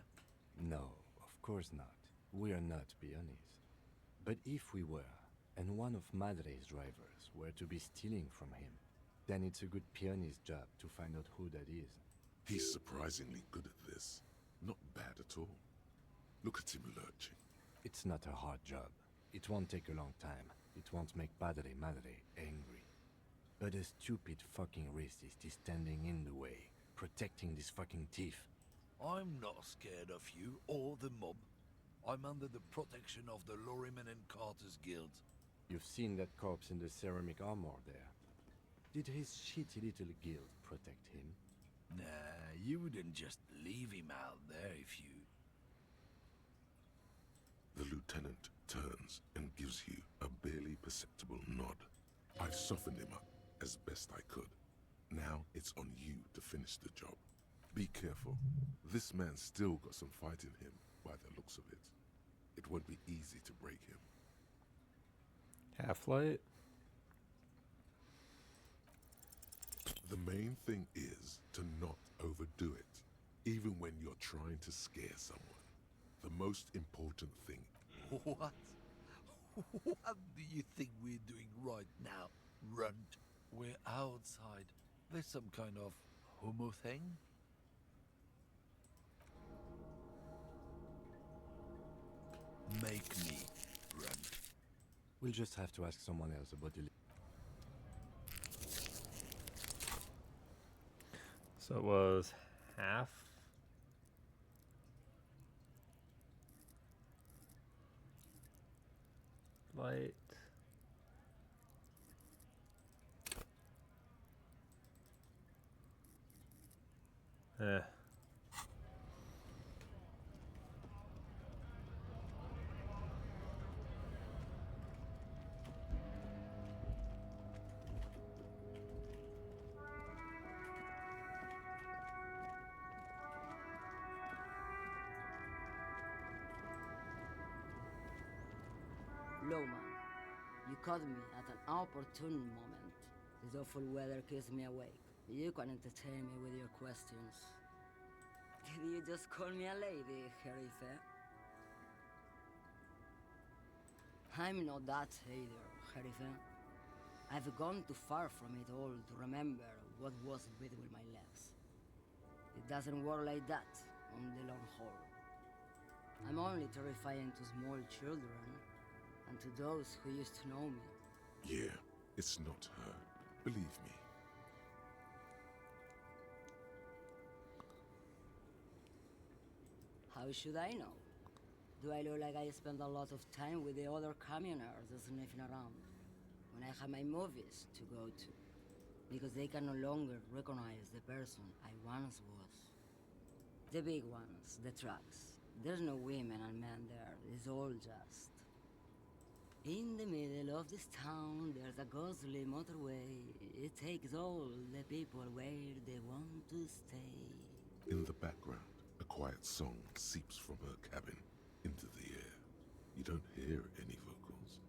No, of course not. We are not peonies. But if we were, and one of Madre's drivers were to be stealing from him, then it's a good peony's job to find out who that is. He's surprisingly good at this. Not bad at all. Look at him lurching. It's not a hard job. It won't take a long time. It won't make Padre Madre angry. But a stupid fucking racist is standing in the way, protecting this fucking thief. I'm not scared of you or the mob. I'm under the protection of the Lorryman and Carter's Guild. You've seen that corpse in the ceramic armor there. Did his shitty little guild protect him? Nah, you wouldn't just leave him out there if you... The lieutenant turns and gives you a barely perceptible nod. I've softened him up as best I could. Now it's on you to finish the job. Be careful. This man's still got some fight in him by the looks of it. It won't be easy to break him. Half-light? The main thing is to not overdo it, even when you're trying to scare someone. The most important thing. What? What do you think we're doing right now, Runt? We're outside. There's some kind of homo thing? Make me, Runt. We'll just have to ask someone else about the... So it was half. Light. Eh. Lowman, you caught me at an opportune moment. This awful weather keeps me awake. You can entertain me with your questions. Did you just call me a lady, Herife? I'm not that either, Herife. I've gone too far from it all to remember what was between my legs. It doesn't work like that on the long haul. I'm only terrifying to small children and to those who used to know me. Yeah, it's not her. Believe me. How should I know? Do I look like I spend a lot of time with the other communers sniffing around when I have my movies to go to? Because they can no longer recognize the person I once was. The big ones, the trucks. There's no women and men there. It's all just... In the middle of this town, there's a ghostly motorway. It takes all the people where they want to stay. In the background, a quiet song seeps from her cabin into the air. You don't hear any vocals.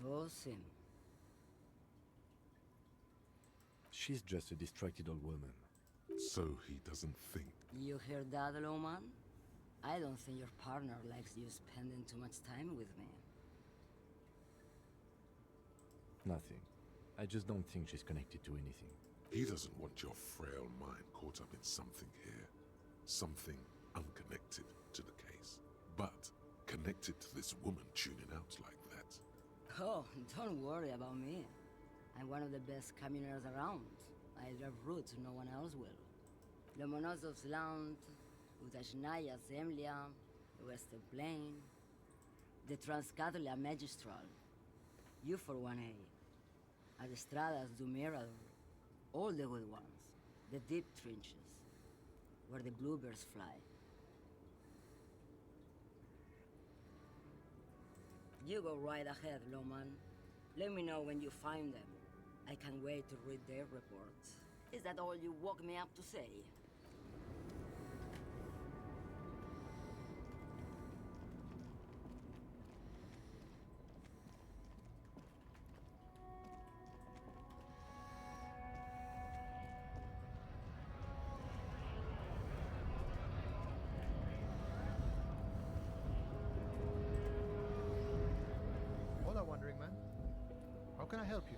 Awesome. She's just a distracted old woman. So he doesn't think. You hear that, Lowman? I don't think your partner likes you spending too much time with me. Nothing. I just don't think she's connected to anything. He doesn't want your frail mind caught up in something here. Something unconnected to the case. But connected to this woman tuning out like that. Oh, don't worry about me. I'm one of the best communers around. I drive routes no one else will. Lomonosov's Land, Utachnaya Zemlya, the Western Plain, the Transcatolia Magistral, you for 1A, Adestradas du Mirador, all the good ones, the deep trenches, where the bluebirds fly. You go right ahead, Loman. Let me know when you find them. I can't wait to read their reports. Is that all you woke me up to say? Hola, Wandering Man. How can I help you?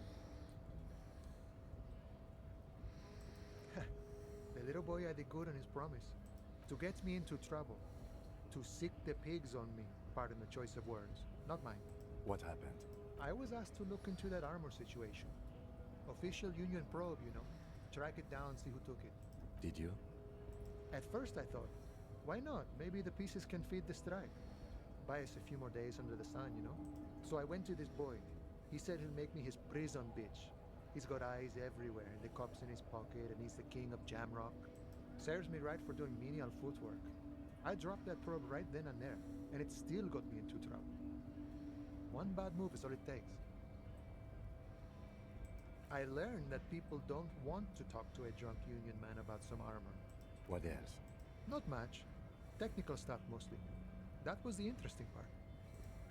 The little boy had a good on his promise. To get me into trouble. To sick the pigs on me. Pardon the choice of words. Not mine. What happened? I was asked to look into that armor situation. Official Union probe, you know. Track it down, see who took it. Did you? At first I thought, why not? Maybe the pieces can feed the strike. Buy us a few more days under the sun, you know? So I went to this boy. He said he'll make me his prison bitch. He's got eyes everywhere, and the cups in his pocket, and he's the king of Jamrock. Serves me right for doing menial footwork. I dropped that probe right then and there, and it still got me into trouble. One bad move is all it takes. I learned that people don't want to talk to a drunk Union man about some armor. What else? Not much. Technical stuff mostly. That was the interesting part.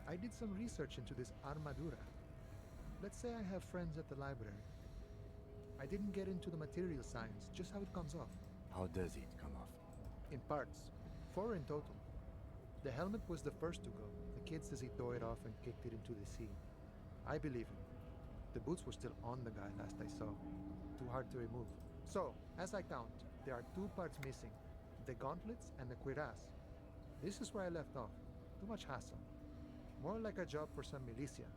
I did some research into this armadura. Let's say I have friends at the library. I didn't get into the material science, just how it comes off. How does it come off? In parts. 4 in total. The helmet was the first to go. The kid says he tore it off and kicked it into the sea. I believe him. The boots were still on the guy last I saw. Too hard to remove. So, as I count, there are 2 parts missing. The gauntlets and the cuirass. This is where I left off. Too much hassle. More like a job for some militia.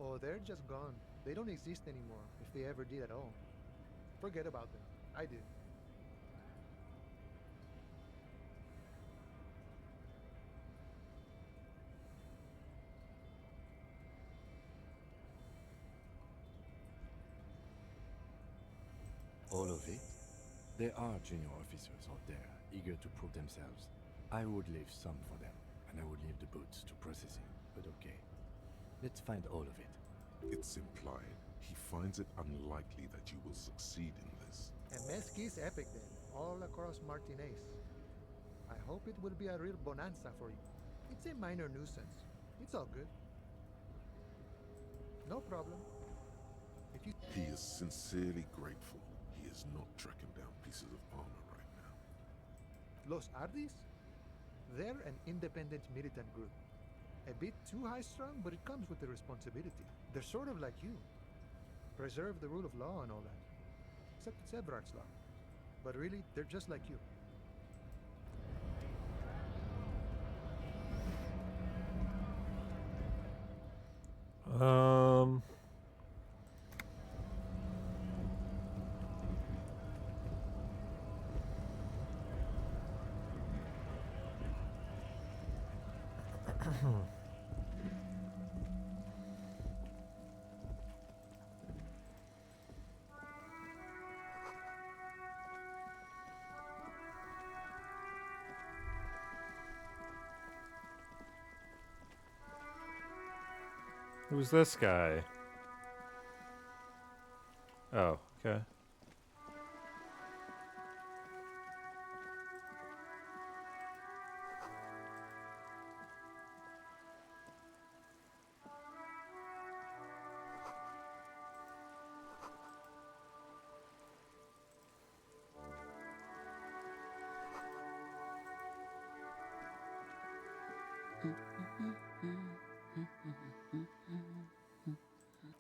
Oh, they're just gone. They don't exist anymore, if they ever did at all. Forget about them. I did. All of it? There are junior officers out there, eager to prove themselves. I would leave some for them, and I would leave the boots to processing, but okay. Let's find all of it. It's implied he finds it unlikely that you will succeed in this. And Mesqui's epic then, all across Martinez. I hope it will be a real bonanza for you. It's a minor nuisance. It's all good. No problem. If you... He is sincerely grateful he is not tracking down pieces of armor right now. Los Ardis? They're an independent militant group. A bit too high-strung, but it comes with the responsibility. They're sort of like you. Preserve the rule of law and all that. Except it's Eberhard's law. But really, they're just like you. Who's this guy? Oh, okay.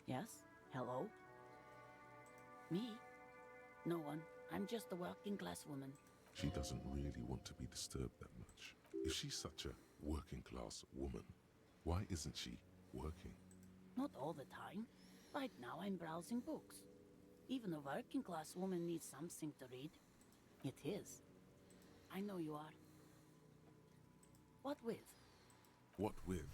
Yes? Hello? Me? No one. I'm just a working class woman. She doesn't really want to be disturbed that much. If she's such a working class woman, why isn't she working? Not all the time. Right now I'm browsing books. Even a working class woman needs something to read. It is. I know you are. What with? What with?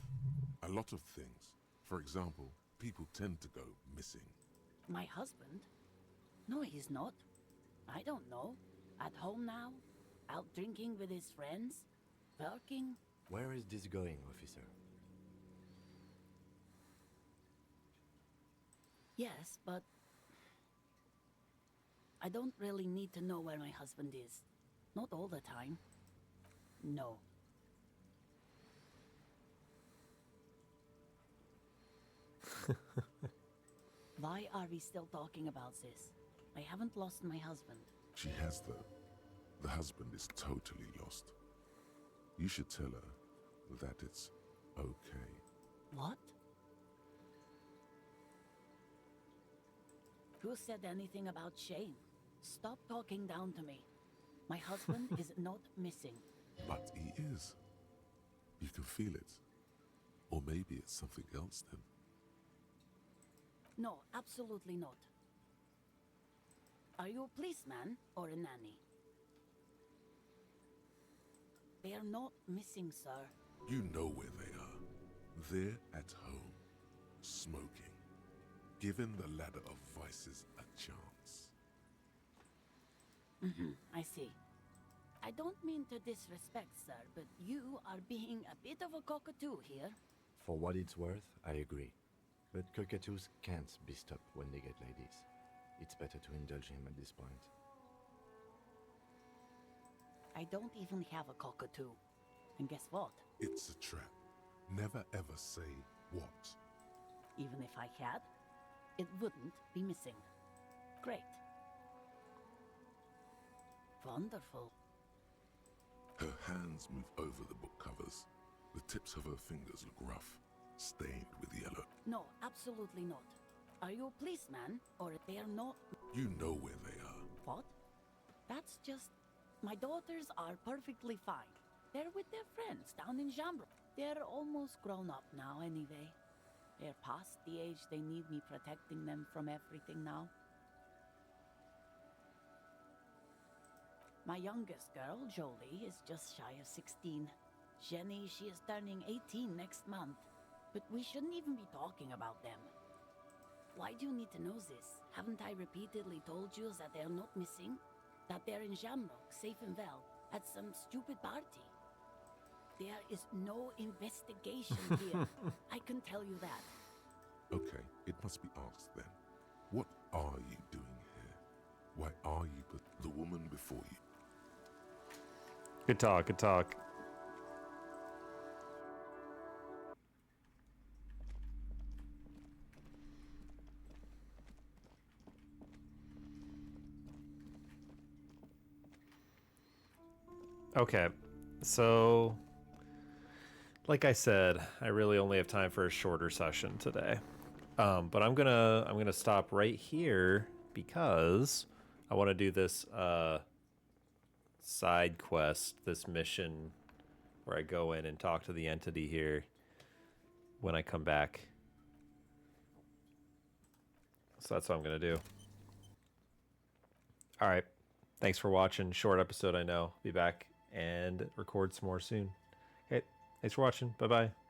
A lot of things. For example, people tend to go missing. My husband? No, he's not. I don't know. At home now? Out drinking with his friends? Working? Where is this going, officer? Yes, but... I don't really need to know where my husband is. Not all the time. No. Why are we still talking about this? I haven't lost my husband. She has, though. The husband is totally lost. You should tell her that it's okay. What? Who said anything about shame? Stop talking down to me. My husband is not missing. But he is. You can feel it. Or maybe it's something else then. No, absolutely not. Are you a policeman or a nanny? They are not missing, sir. You know where they are. They're at home, smoking, giving the ladder of vices a chance. I see. I don't mean to disrespect, sir, but you are being a bit of a cockatoo here. For what it's worth, I agree. But cockatoos can't be stopped when they get ladies. It's better to indulge him at this point. I don't even have a cockatoo. And guess what? It's a trap. Never ever say what. Even if I had, it wouldn't be missing. Great. Wonderful. Her hands move over the book covers. The tips of her fingers look rough, stained with yellow. No, absolutely not. Are you a policeman, or they are not? You know where they are. What? That's just... My daughters are perfectly fine. They're with their friends down in Jambro. They're almost grown up now anyway. They're past the age they need me protecting them from everything now. My youngest girl, Jolie, is just shy of 16. Jenny, she is turning 18 next month. But we shouldn't even be talking about them. Why do you need to know this? Haven't I repeatedly told you that they're not missing? That they're in Shamrock, safe and well, at some stupid party? There is no investigation here. I can tell you that. Okay, it must be asked then. What are you doing here? Why are you but the woman before you? Good talk, good talk. Okay, so like I said, I really only have time for a shorter session today. But I'm gonna stop right here because I want to do this side quest, this mission where I go in and talk to the entity here when I come back. So that's what I'm gonna do. All right, thanks for watching. Short episode, I know. Be back and record some more soon. Okay, thanks for watching. Bye bye.